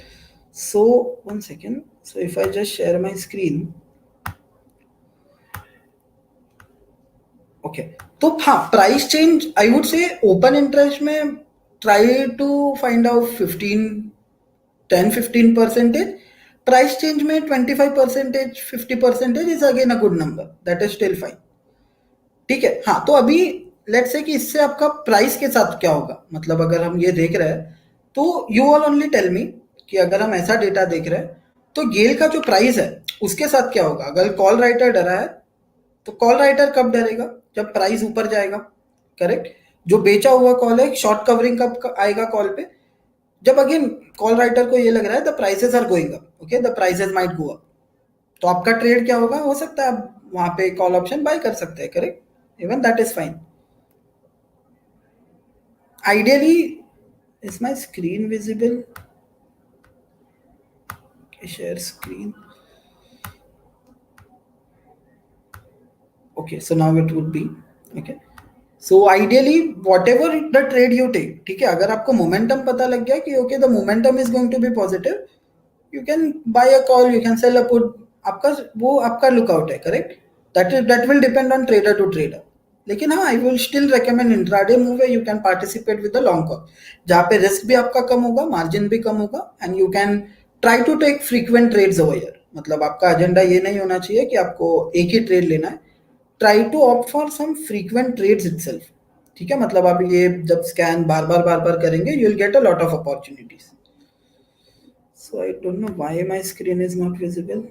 [SPEAKER 2] So one second. So if I just share my screen, okay. तो हाँ, price change I would say open interest में try to find out 10-15%. Price change में 25%, 50% is again a good number. That is still fine. ठीक है, हाँ तो अभी let's say कि इससे आपका प्राइस के साथ क्या होगा, मतलब अगर हम ये देख रहे हैं तो you all only tell me कि अगर हम ऐसा डेटा देख रहे हैं तो गेल का जो प्राइस है उसके साथ क्या होगा। अगर कॉल राइटर डरा है तो कॉल राइटर कब डरेगा? जब प्राइस ऊपर जाएगा, करेक्ट। जो बेचा हुआ कॉल है, शॉर्ट कवरिंग कब आएगा कॉल पे? जब अगेन कॉल राइटर को ये लग रहा है the prices are going up, okay, the prices might go up, तो आपका ट्रेड क्या होगा? हो सकता है आप वहां पे कॉल ऑप्शन बाय कर सकते हैं, correct. Even that is fine. Ideally is my screen visible? Share screen, okay, so now it would be okay. So ideally whatever the trade you take, ठीक है, अगर आपको मोमेंटम पता लग गया कि okay the momentum is going to be positive, you can buy a call, you can sell a put, आपका वो आपका लुकआउट है, correct. that will depend on trader to trader. लेकिन हाँ, I will still recommend intraday move है, you can participate with the long call, जहाँ पे risk भी आपका कम होगा, मार्जिन भी कम होगा, and you can try to take frequent trades over here. मतलब आपका एजेंडा ये नहीं होना चाहिए कि आपको एक ही ट्रेड लेना है, try to opt for some frequent trades itself, ठीक है। मतलब आप ये जब स्कैन बार बार करेंगे, you will get a lot of opportunities. So I don't know why my screen is not visible.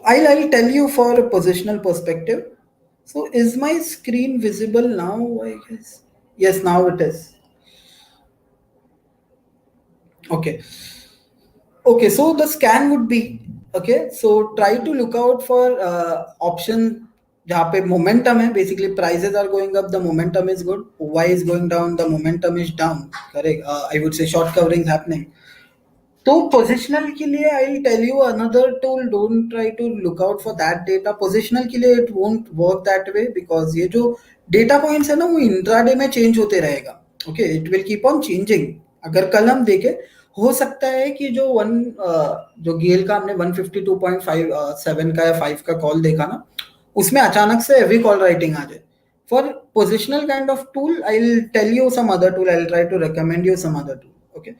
[SPEAKER 2] I'll tell you for a positional perspective. So is my screen visible now? I guess. Yes, now it is. Okay. Okay, so the scan would be, okay, so try to look out for option जहाँ पे momentum है, basically prices are going up, the momentum is good, Y is going down, the momentum is down, correct. I would say short covering is happening. तो positional के लिए I tell you another tool, don't try to look out for that data. Positional के लिए it won't work that way, because ये जो data points है ना वो इंट्राडे में चेंज होते रहेगा, okay, it will keep on changing. अगर कल हम देखें, हो सकता है कि जो गेल का हमने 152.57 का या 5 का कॉल देखा ना, उसमें अचानक से हेवी कॉल राइटिंग आ जाए. For positional kind of tool, I'll tell you some other tool. I'll try to recommend you some other tool. Okay.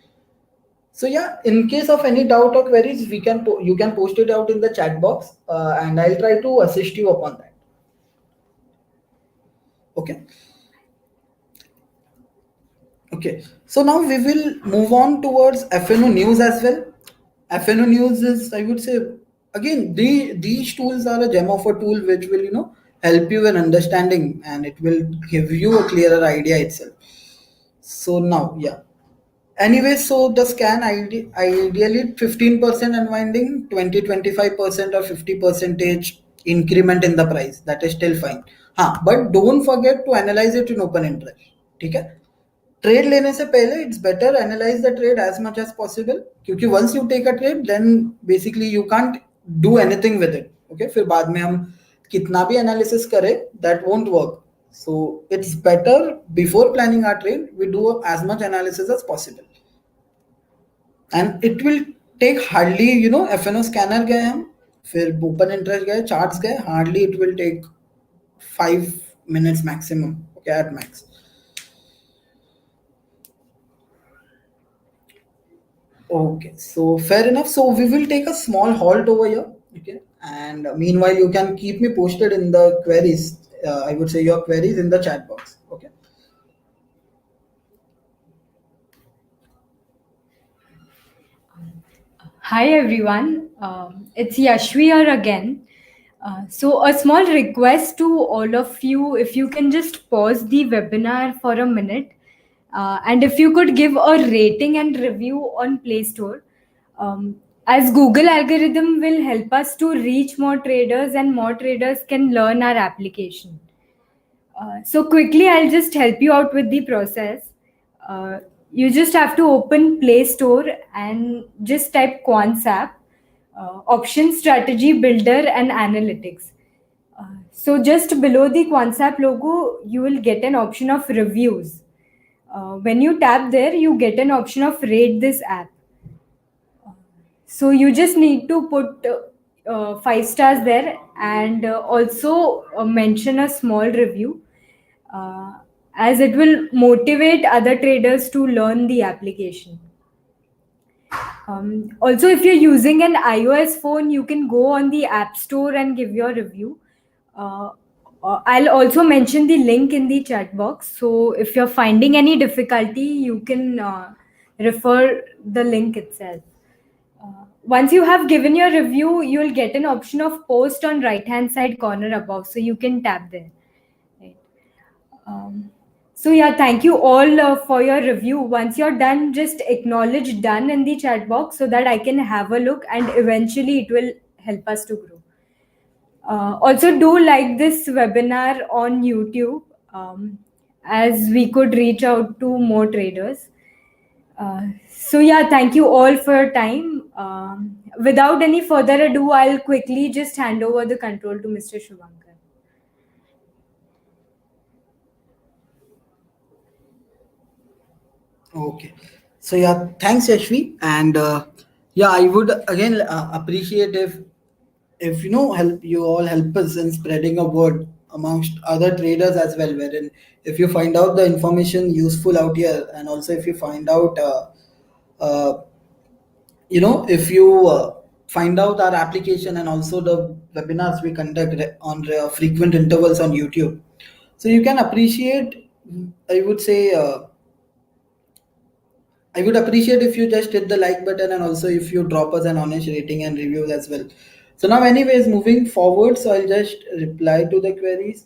[SPEAKER 2] So yeah, in case of any doubt or queries, you can post it out in the chat box, and I'll try to assist you upon that. Okay. Okay. So now we will move on towards FNO news as well. FNO news is, I would say, again, these tools are a gem of a tool which will, help you in understanding, and it will give you a clearer idea itself. So now, yeah. Anyway, so the scan ideally 15% unwinding, 20-25% or 50 percentage increment in the price. That is still fine. But don't forget to analyze it in open interest. ठीक है? Trade लेने से पहले it's better analyse the trade as much as possible, क्योंकि once you take a trade then basically you can't do anything with it. Okay, फिर बाद में हम कितना भी एनालिसिस करें that won't work. So it's better before planning our trade we do as much analysis as possible, and it will take hardly FnO scanner गए हम, फिर ओपन इंटरेस्ट गए, चार्ट्स गए, hardly it will take 5 minutes maximum. Okay, at max. Okay, so fair enough. So we will take a small halt over here. Okay, and meanwhile, you can keep me posted in the queries. I would say your queries in the chat box. Okay.
[SPEAKER 1] Hi everyone, it's Yashvi here again. So, a small request to all of you, if you can just pause the webinar for a minute, and if you could give a rating and review on Play Store, as Google algorithm will help us to reach more traders and more traders can learn our application. So quickly, I'll just help you out with the process. You just have to open Play Store and just type Quantsapp, option strategy builder and analytics. So just below the Quantsapp logo, you will get an option of reviews. When you tap there, you get an option of rate this app. So you just need to put 5 stars there and also mention a small review, uh, as it will motivate other traders to learn the application. Also, if you're using an iOS phone, you can go on the App Store and give your review. Uh, I'll also mention the link in the chat box. So if you're finding any difficulty, you can refer the link itself. Once you have given your review, you will get an option of post on right hand side corner above. So you can tap there. Right. So yeah, thank you all for your review. Once you're done, just acknowledge done in the chat box so that I can have a look and eventually it will help us to grow. Also, do like this webinar on YouTube, as we could reach out to more traders. So yeah, thank you all for your time. Without any further ado, I'll quickly just hand over the control to Mr. Shubhankar.
[SPEAKER 2] Okay. So yeah, thanks Yashvi, and yeah, I would again appreciate if help you all help us in spreading a word amongst other traders as well. Wherein if you find out the information useful out here, and also if you find out uh, if you find out our application and also the webinars we conduct on frequent intervals on YouTube, so you can appreciate, I would say, I would appreciate if you just hit the like button, and also if you drop us an honest rating and reviews as well. So now anyways, moving forward, so I'll just reply to the queries.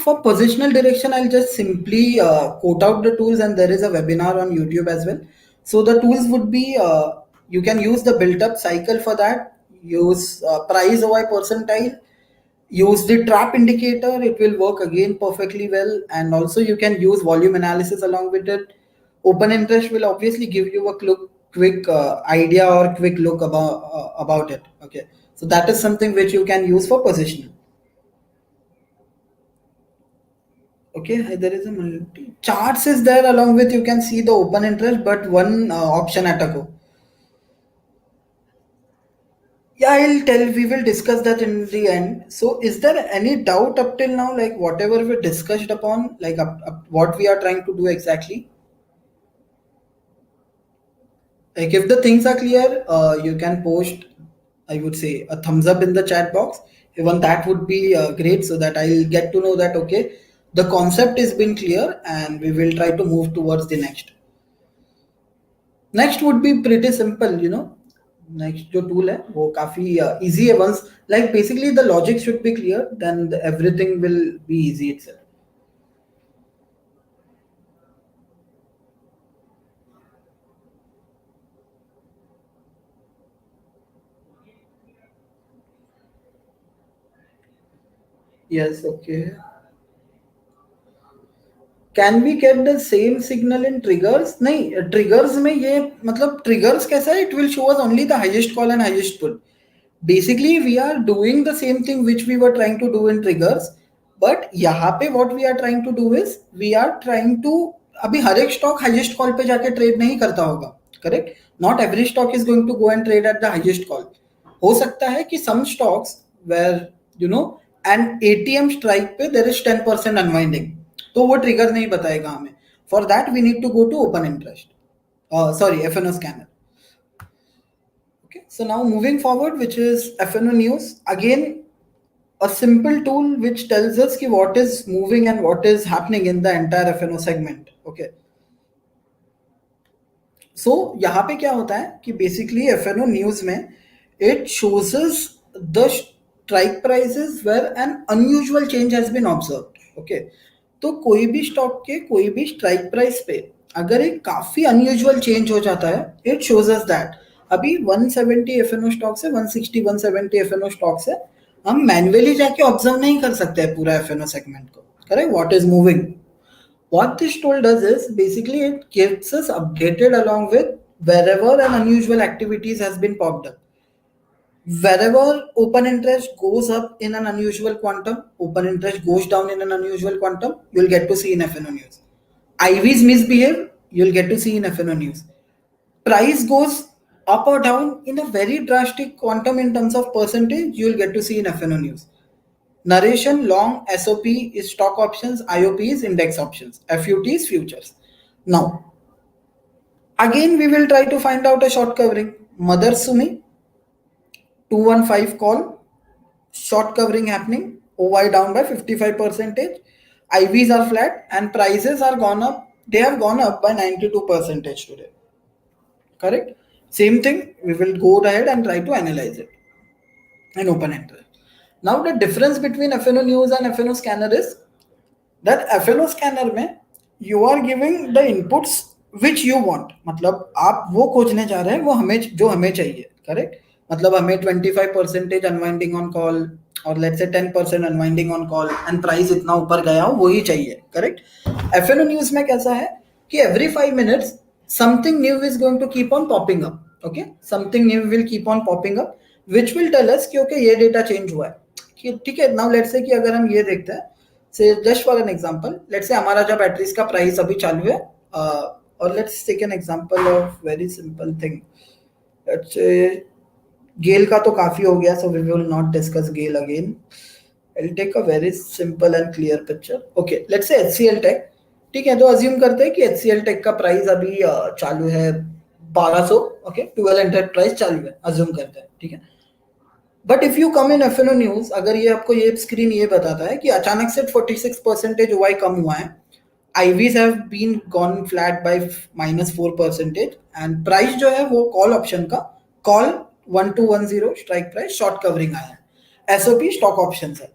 [SPEAKER 2] For positional direction, I'll just simply quote out the tools, and there is a webinar on YouTube as well. So the tools would be, you can use the built-up cycle for that. Use price OI percentile. Use the trap indicator. It will work again perfectly well, and also you can use volume analysis along with it. Open interest will obviously give you a quick idea or quick look about it. Okay, so that is something which you can use for positional. Okay, there is a multi charts is there along with you can see the open interest, but one option at a go. Yeah, I'll tell. We will discuss that in the end. So, is there any doubt up till now, like whatever we discussed upon, like what we are trying to do exactly? Like, if the things are clear, you can post, I would say, a thumbs up in the chat box. Even that would be great, so that I'll get to know that okay, the concept is been clear, and we will try to move towards the next. Next would be pretty simple you know next जो tool है वो काफी easy है once like basically the logic should be clear then everything will be easy itself yes okay can we get the same signal in triggers नहीं triggers में ये मतलब triggers कैसा है it will show us only the highest call and highest put basically we are doing the same thing which we were trying to do in triggers but यहाँ पे what we are trying to do is we are trying to अभी हर एक stock highest call पे जाके trade नहीं करता होगा correct not every stock is going to go and trade at the highest call हो सकता है कि some stocks where you know and ATM strike पे देर इज 10% अनवाइंडिंग तो वो ट्रिगर नहीं बताएगा हमें for that we need to go to open interest sorry FnO scanner. Okay, so now moving forward, which is FnO News. Again, a simple tool which tells us ki what is moving and what is happening in the entire FnO segment. Okay. So यहाँ पे क्या होता है कि basically FnO news में it shows the strike prices where an unusual change has been observed. Okay, तो कोई भी स्टॉक के कोई भी स्ट्राइक प्राइस पे अगर एक काफी अनयूजुअल चेंज हो जाता है इट शोज अस दैट अभी 170 FnO स्टॉक्स है 160 170 FnO स्टॉक्स है हम मैन्युअली जाके ऑब्जर्व नहीं कर सकते हैं पूरा FnO सेगमेंट को correct what is moving. What this tool does is basically it keeps us updated along with wherever an unusual activities has been popped up. Wherever open interest goes up in an unusual quantum, open interest goes down in an unusual quantum, you'll get to see in FnO news. IVs misbehave, you'll get to see in FnO news. Price goes up or down in a very drastic quantum in terms of percentage, you'll get to see in FnO news. Narration long SOP is stock options, IOP is index options, FUT is futures. Now, again we will try to find out a short covering. Mother Sumi, 215 call, short covering happening, OY down by 55%, IVs are flat and prices are gone up. They have gone up by 92% today. Correct? Same thing, we will go ahead and try to analyze it and open interest. Now the difference between FnO news and FnO scanner is that FnO scanner में you are giving the inputs which you want मतलब आप वो खोजने जा रहे हैं वो हमें जो हमें चाहिए करेक्ट मतलब हमें 25% अनवाइंडिंग ऑन कॉल और let's say 10% unwinding on call and price इतना ऊपर गया हो वही चाहिए करेक्ट. FnO न्यूज में कैसा है कि every 5 minutes something new is going to keep on popping up. Okay, something new will keep on popping up which will tell us कि ओके ये डेटा चेंज हुआ है कि ठीक है. नाउ लेट्स से कि अगर हम ये देखते हैं से just for an example let's say हमारा जो बैटरीज का प्राइस अभी चालू है और let's take an example of very simple thing. Let's say GAIL का तो काफी हो गया so we will not discuss GAIL again. I will take a very simple and clear picture. Okay, let's say HCL Tech. ठीक है, तो अज्यूम करते हैं कि HCL टेक का प्राइस अभी चालू है 1200. ओके, 1200 प्राइस चालू है अज्यूम करते हैं. ठीक है, but if you come in FnO news अगर ये आपको ये स्क्रीन ये बताता है कि अचानक से 46% OI कम हुआ है, IVs have been gone flat by -4% and price जो है वो कॉल ऑप्शन का call 1210 strike price short covering आया है, SOP स्टॉक ऑप्शन है.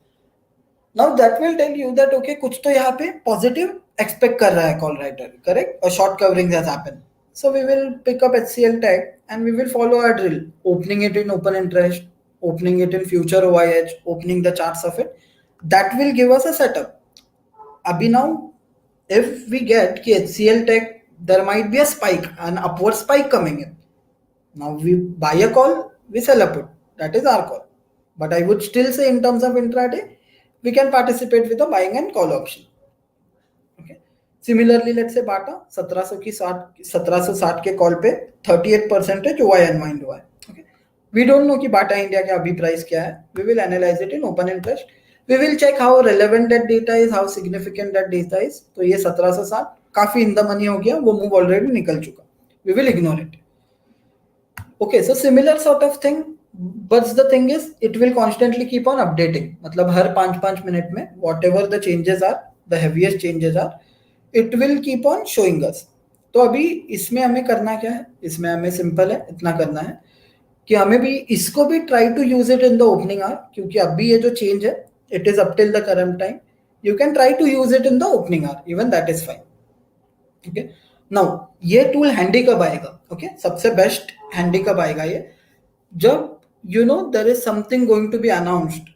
[SPEAKER 2] Now that will tell you that okay कुछ तो यहाँ पे पॉजिटिव एक्सपेक्ट कर रहा है call writer correct. Short covering has happened. So we will pick up HCL tag and we will follow our drill, opening it in open interest, opening it in future OIH, opening the charts of it. That will give us a setup. Abhi now, if we get ki HCL tag, there might be a spike, an upward spike coming in. Now we buy a call, we sell a put. That is our call. But I would still say in terms of intraday, we can participate with a buying and call option. Similarly let say Bata 1760 के call पे 38% Y unwind हुआ है. Okay, we don't know कि Bata India का अभी price क्या है. We will analyse it in open interest. We will check how relevant that data is, how significant that data is. तो ये 1760 काफी इन द मनी हो गया, वो मूव ऑलरेडी निकल चुका. We will ignore it. Okay, so similar sort of thing, but the thing is it will constantly keep on updating. मतलब हर 5-5 minute में whatever the changes are, the heaviest changes are, it will keep on showing us. तो अभी इसमें हमें करना क्या है, इसमें हमें सिंपल है, इतना करना है कि हमें भी इसको भी try to use it in the opening hour, क्योंकि अभी ये जो चेंज है it is up till the current time. You can try to use it in the opening hour, even that is fine. Okay, now ये tool handy कब आएगा? Okay, सबसे best handy कब आएगा ये? जब you know there is something going to be announced,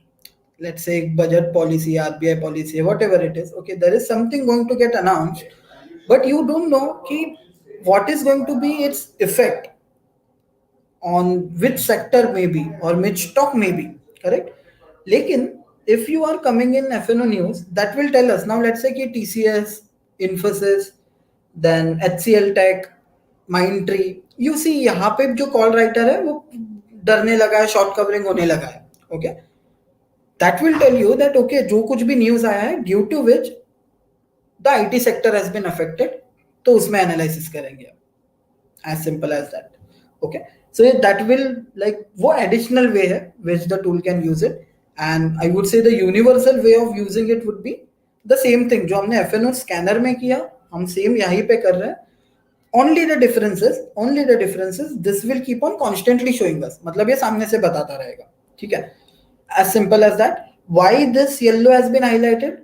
[SPEAKER 2] let's say एक budget policy, RBI policy, whatever it is. Okay, there is something going to get announced, but you don't know कि what is going to be its effect on which sector maybe or which stock maybe, correct? लेकिन if you are coming in FnO news, that will tell us. Now let's say कि TCS, Infosys, then HCL Tech, Mindtree, you see यहाँ पे जो call writer है वो डरने लगा है, शॉर्ट कवरिंग होने लगा है. Okay, that will tell you that okay, जो कुछ भी न्यूज आया है due to which the IT sector has been affected, तो उसमें एनालिसिस करेंगे. as simple as that. Okay, so that will like वो additional way है which the tool can use it, and I would say the universal way of using it would be the same thing जो हमने FnO scanner में किया, हम same यहीं पे कर रहे हैं. only the differences this will keep on constantly showing us, मतलब ये सामने से बताता रहेगा. ठीक है, as simple as that. Why this yellow has been highlighted?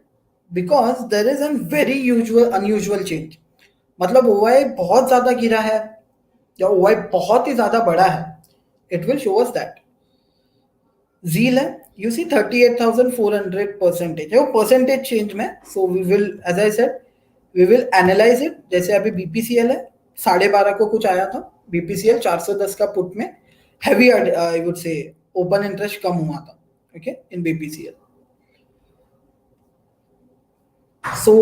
[SPEAKER 2] Because there is a very unusual change. मतलब OI बहुत ज्यादा गिरा है या OI बहुत ही ज्यादा बड़ा है, it will show us that. Zeal है, you see 38,400 percentage है वो percentage change में. So we will, as I said, we will analyze it. जैसे अभी BPCL है 12.5 को कुछ आया था, BPCL 410 का पुट में heavy I would say open interest कम हुआ था. Okay, in BPCL. So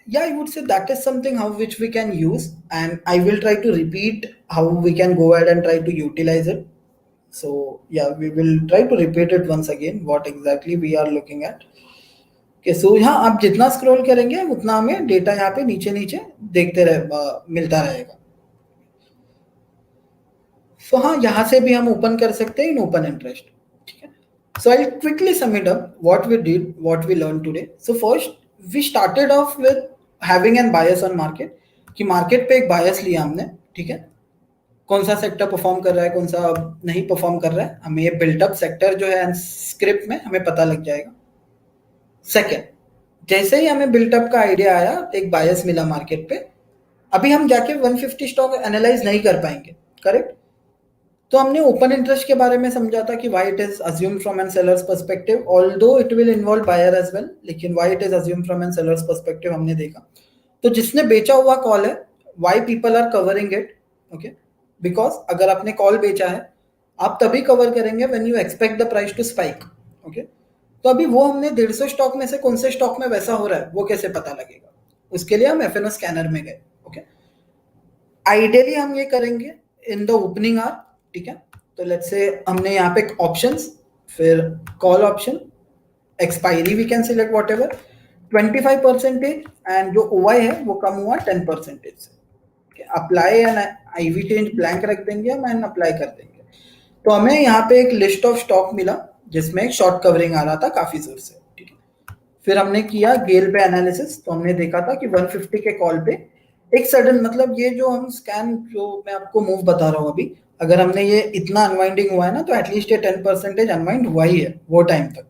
[SPEAKER 2] yeah, I would say that is something how which we can use, and I will try to repeat how we can go ahead and try to utilize it. So yeah, we will try to repeat it once again what exactly we are looking at. Okay, so यहाँ आप जितना scroll करेंगे उतना हमें data यहाँ पे नीचे नीचे देखते मिलता रहेगा. So हाँ, यहाँ से भी हम ओपन कर सकते हैं इन ओपन इंटरेस्ट. ठीक है, so I'll quickly sum it up what we did, what we learned today. So first we started off with having an bias on market, कि मार्केट पे एक बायस लिया हमने. ठीक है, कौन सा सेक्टर परफॉर्म कर रहा है, कौन सा नहीं परफॉर्म कर रहा है, हमें ये बिल्टअप सेक्टर जो है स्क्रिप्ट में हमें पता लग जाएगा. सेकेंड, जैसे ही हमें बिल्टअप का आइडिया आया, एक बायस मिला मार्केट पे, अभी हम जाके 150 स्टॉक एनालाइज नहीं कर पाएंगे, करेक्ट? तो हमने ओपन इंटरेस्ट के बारे में समझा था कि why it is assumed from an sellers perspective, although it will involve buyer as well, लेकिन why it is assumed from an sellers perspective हमने देखा. तो जिसने बेचा हुआ कॉल है, why people are covering it. Okay, because अगर आपने कॉल बेचा है, आप तभी कवर करेंगे when you expect the price to spike. Okay, तो अभी वो हमने 150 स्टॉक में से कौन से स्टॉक में वैसा हो रहा है वो कैसे पता लगेगा? उसके लिए हम FnO स्कैनर में गए. ओके, आइडियली हम ये करेंगे इन द ओपनिंग आवर. ठीक है, तो लेट्स से हमने यहाँ पे ऑप्शंस, फिर call option, expiry we can select whatever, 25% and जो OI है वो कम हुआ 10% से. Apply and IV change blank रख देंगे हम एंड अप्लाई कर देंगे. तो हमें यहाँ पे एक लिस्ट ऑफ स्टॉक मिला जिसमें एक शॉर्ट कवरिंग आ रहा था काफी जोर से. ठीक है, फिर हमने किया गेल पे एनालिसिस, तो हमने देखा था कि 150 के कॉल पे एक सडन, मतलब ये जो हम स्कैन, जो मैं आपको मूव बता रहा हूँ अभी, अगर हमने ये इतना अनवाइंडिंग हुआ है ना, तो एटलीस्ट ये 10% अनवाइंड हुआ ही है वो टाइम तक.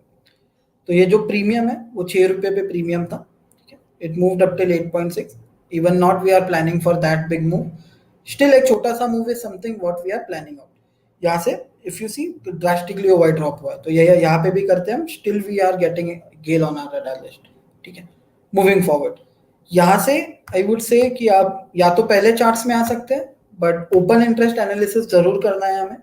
[SPEAKER 2] तो ये जो प्रीमियम है वो 6 रुपये पे प्रीमियम था. ठीक है, it moved up till 8.6. Even not we are planning for that big move, still एक छोटा सा move is something what we are planning out. यहाँ से if you see drastically over drop हुआ है, तो ये यहाँ पे भी करते हैं हम, still we are getting GAIL on our radar list. ठीक है, मूविंग फॉरवर्ड, यहाँ से आई वुड से कि आप या तो पहले चार्ट्स में आ सकते हैं, बट ओपन इंटरेस्ट एनालिसिस जरूर करना है हमें.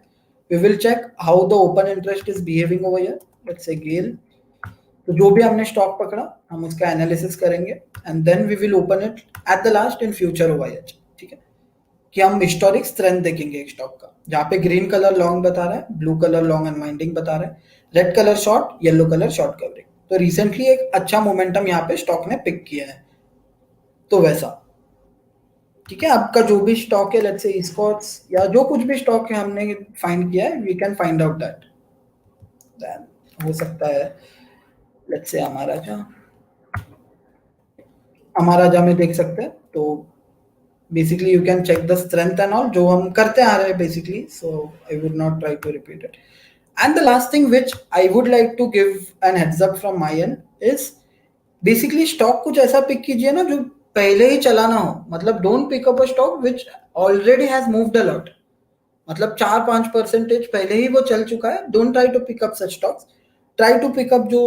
[SPEAKER 2] We will check how the open interest is behaving over here. Let's say GAIL, तो जो भी हमने स्टॉक पकड़ा हम उसका एनालिसिस करेंगे and then we will open it at the last in future ओवाईएच, ठीक है। कि हम हिस्टोरिक स्ट्रेंथ देखेंगे एक स्टॉक का, जहाँ पे ग्रीन कलर लॉन्ग बता रहा है, ब्लू कलर लॉन्ग अनवाइंडिंग बता रहा है, red colour short, yellow colour short covering. तो रिसेंटली एक अच्छा मोमेंटम यहाँ पे स्टॉक ने पिक किया है, तो वैसा, ठीक है। आपका जो भी स्टॉक है, लेट्स से स्कॉट्स या जो कुछ भी स्टॉक है हमने फाइंड किया है, we can find out that. Then हो सकता है लेट्स से हमारा जहाँ में देख सकते हैं, तो basically you can check the strength and all जो हम करते आ रहे हैं basically, so I would not try to repeat it. And the last thing which I would like to give an heads up from my end is basically stock कुछ ऐसा pick कीजिए ना जो पहले ही चला ना हो, मतलब don't pick up a stock which already has moved a lot, मतलब 4-5% पहले ही वो चल चुका है। Don't try to pick up such stocks, try to pick up जो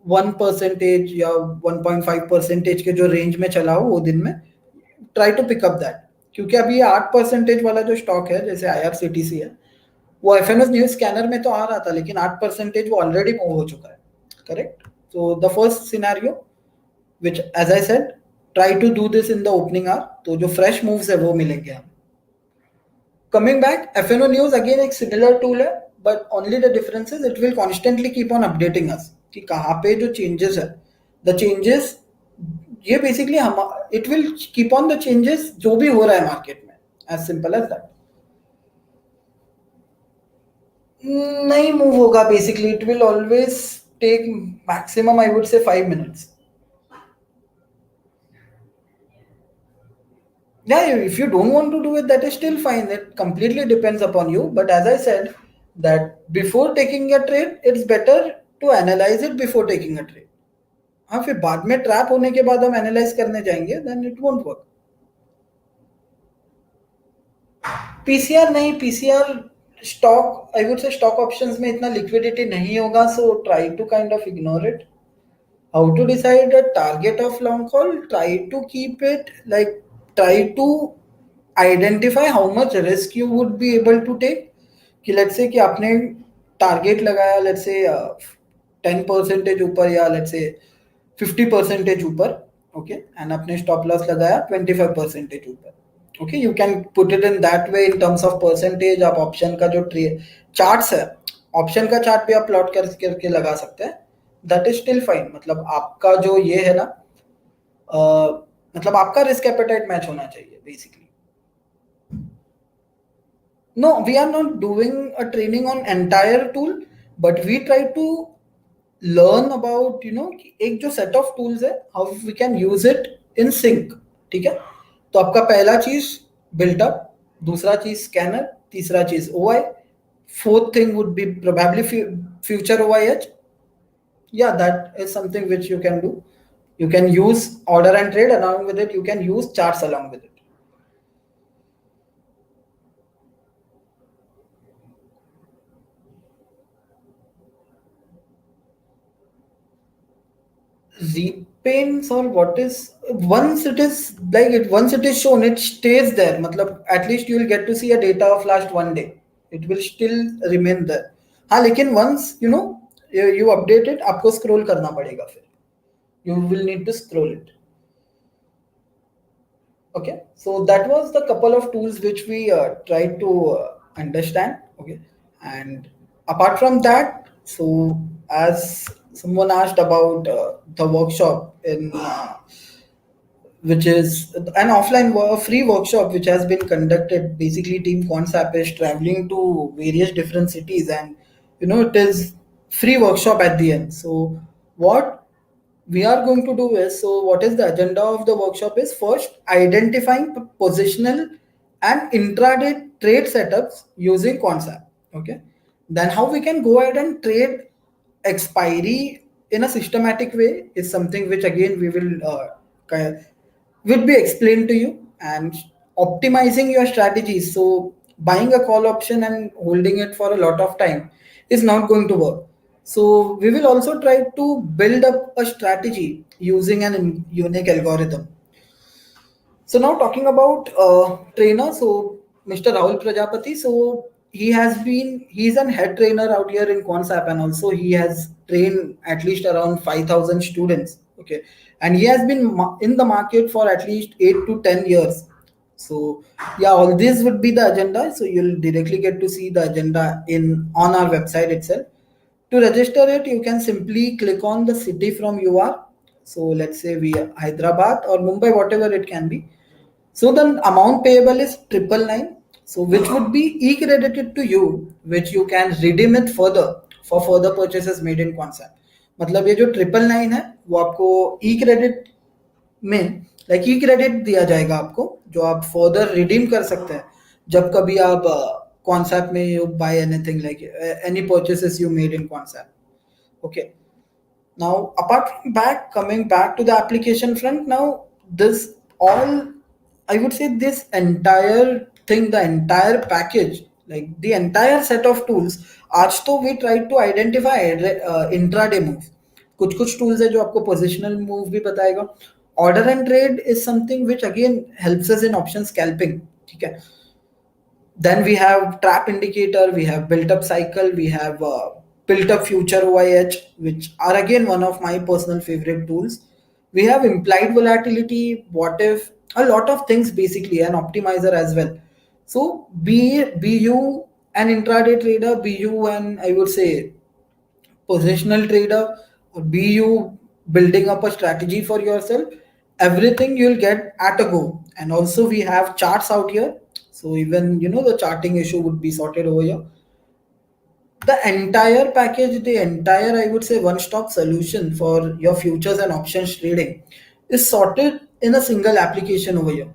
[SPEAKER 2] 1% या 1.5% के जो रेंज में चला हो वो दिन में, try to pick up that. क्योंकि अभी ये 8% वाला जो स्टॉक है जैसे IRCTC है, वो FnO न्यूज स्कैनर में तो आ रहा था, लेकिन 8% वो ऑलरेडी मूव हो चुका है, correct. So the first scenario which as I said, try to do this in the opening hour, तो जो फ्रेश मूव्स है वो मिलेंगे हम। Coming back, FnO News again एक similar tool है, but only the difference is it will constantly keep on updating us कि कहाँ पे जो changes है, the changes, ये basically हम it will keep on the changes जो भी हो रहा है market में, as simple as that. नहीं move होगा basically, it will always take maximum I would say 5 minutes. Yeah, if you don't want to do it, that is still fine. It completely depends upon you. But as I said, that before taking a trade, it's better to analyze it before taking a trade. हाँ, फिर बाद में trap होने के बाद हम analyse करने जाएंगे, then it won't work. PCR नहीं, PCR stock I would say stock options में इतना लिक्विडिटी नहीं होगा, so try to kind of ignore it. How to decide a target of long call? Try to keep it like, try to identify how much risk you would be able to take। कि let's say कि आपने target लगाया let's say 10% ऊपर या let's say 50% ऊपर, okay, and आपने stop loss लगाया 25% ऊपर, okay. You can put it in that way in terms of percentage. आप ऑप्शन का जो चार्ट्स है, ऑप्शन का चार्ट भी आप प्लॉट करके लगा सकते हैं, दैट इज स्टिल फाइन। मतलब आपका जो ये है ना, मतलब आपका रिस्क एपेटाइट मैच होना चाहिए basically. No, we are not doing a training on entire tool, but we try to learn about कि एक जो सेट ऑफ टूल्स है, how we can use it in sync, ठीक है। तो आपका पहला चीज बिल्टअप, दूसरा चीज स्कैनर, तीसरा चीज OI, fourth thing would be probably future OIH। Yeah, that is something which you can do. You can use order and trade along with it, you can use charts along with it। repaints or what is, once it is like it, once it is shown it stays there, matlab at least you will get to see a data of last one day, it will still remain there। हाँ, लेकिन once you update it, आपको scroll करना पड़ेगा फिर, you will need to scroll it। Okay, so that was the couple of tools which we tried to understand, okay। And apart from that, so as someone asked about the workshop in which is an offline free workshop which has been conducted, basically team Quantsapp is traveling to various different cities, and it is free workshop at the end। So what we are going to do is, so what is the agenda of the workshop is, first identifying positional and intraday trade setups using Quantsapp, okay। Then how we can go ahead and trade expiry in a systematic way is something which again we will be explained to you, and optimizing your strategies. So buying a call option and holding it for a lot of time is not going to work. So we will also try to build up a strategy using an unique algorithm। So now talking about trainer, so Mr. Rahul Prajapati. So he's an head trainer out here in Quantsapp, and also he has trained at least around 5,000 students. Okay, and he has been in the market for at least 8 to 10 years. So yeah, all this would be the agenda. So you'll directly get to see the agenda in on our website itself. To register it, you can simply click on the city from you are. So let's say we are Hyderabad or Mumbai, whatever it can be. So the amount payable is 999. So which would be e-credited to you, which you can redeem it further for further purchases made in Quantsapp. मतलब ये जो 999 है वो आपको ई credit में like ई credit दिया जाएगा आपको, जो आप फर्दर रिडीम कर सकते हैं जब कभी आप कॉन्सेप्ट में you buy anything like any purchases you made in concept. Okay. Now, apart from back, coming back to the application front, now this all, I would say this entire thing, the entire package, like the entire set of tools, आज तो we try to identify intraday move. कुछ कुछ tools है जो आपको positional move भी बताएगा. Order and trade is something which again helps us in option scalping. ठीक है. Then we have trap indicator, we have built up cycle, we have built up future OIH, which are again one of my personal favorite tools. We have implied volatility, what if, a lot of things basically, an optimizer as well. So be you an intraday trader, be you an, I would say, positional trader, or be you building up a strategy for yourself, everything you'll get at a go. And also we have charts out here, so even the charting issue would be sorted over here. The entire package, the entire, I would say, one stop solution for your futures and options trading is sorted in a single application over here,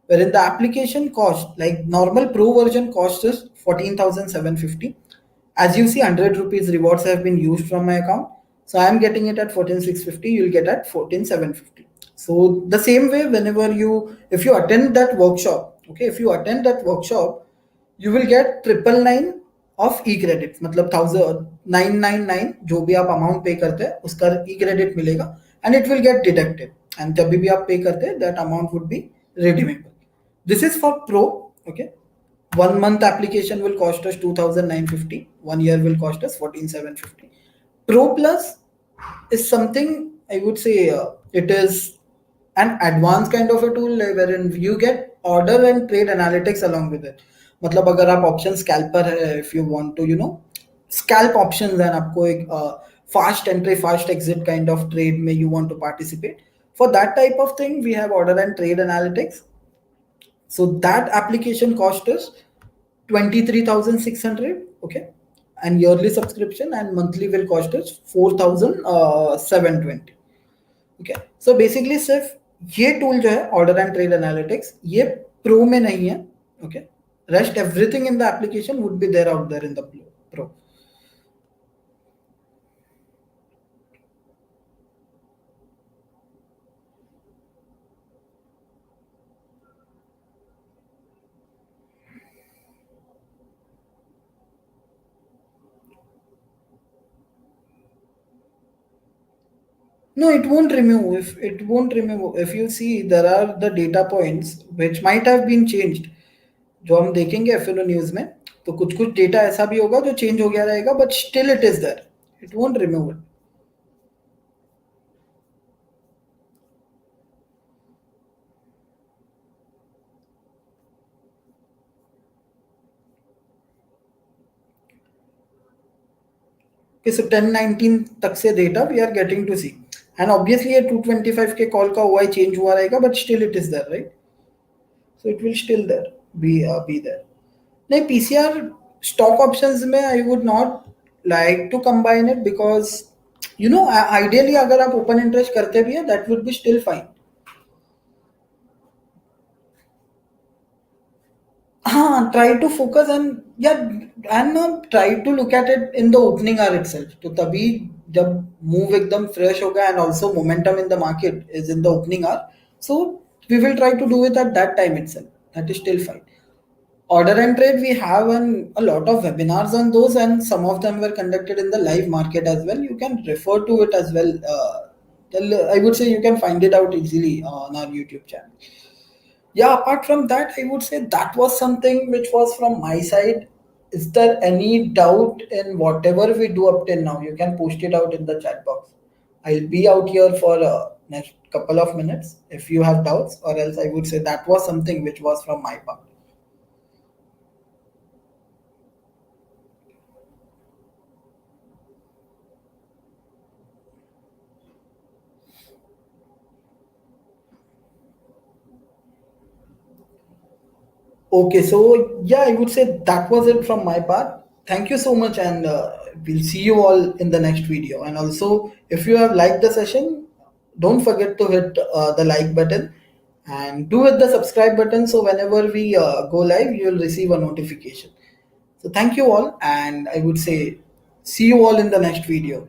[SPEAKER 2] wherein the application cost, like normal pro version cost is 14,750. As you see, 100 rupees rewards have been used from my account, so I am getting it at 14,650. You'll get at 14,750. So the same way, whenever if you attend that workshop, okay, if you attend that workshop, you will get 999 of E credit, मतलब 1999 जो भी आप amount पे करते हैं उसका ई credit मिलेगा, and it will get deducted, and जब भी आप पे करते हैं that amount would be redeemable. This is for pro. Okay, 1 month application will cost us 2,950, 1 year will cost us 14,750. Pro plus is something, I would say, it is an advanced kind of a tool wherein you get order and trade analytics along with it. मतलब अगर आप option scalper है, if you want to scalp options and आपको एक fast entry fast exit kind of trade में you want to participate, for that type of thing we have order and trade analytics. So that application cost is 23,600. Okay, and yearly subscription and monthly will cost us 4,720. Okay, so basically सिर्फ ये tool जो है order and trade analytics ये pro में नहीं है. Okay, rest everything in the application would be there out there in the pro. No, it won't remove. If it won't remove, if you see there are the data points which might have been changed. जो हम देखेंगे FnO news में, तो कुछ कुछ data ऐसा भी होगा जो चेंज हो गया रहेगा, but still it is there, it won't remove it. Okay, so 1019 तक से data we are getting to see, and obviously ये 225 के कॉल का ओआई चेंज हुआ रहेगा, but still it is there, right. So it will still there be there. नहीं, PCR stock options में I would not like to combine it, because ideally अगर आप open interest करते भी है that would be still fine. हाँ, try to focus and या and try to look at it in the opening hour itself. तो तभी जब मूव एकदम फ्रेश होगा and also momentum in the market is in the opening hour, so we will try to do it at that time itself. That is still fine. Order and trade, we have a lot of webinars on those, and some of them were conducted in the live market as well. You can refer to it as well. I would say you can find it out easily on our YouTube channel. Yeah, apart from that, I would say that was something which was from my side. is there any doubt in whatever we do up till now? You can post it out in the chat box. I'll be out here for next couple of minutes if you have doubts, or else I would say that was something which was from my part. Okay, so yeah, I would say that was it from my part. Thank you so much, and we'll see you all in the next video. And also, if you have liked the session, don't forget to hit the like button and do hit the subscribe button so whenever we go live, you will receive a notification. So, thank you all, and I would say see you all in the next video.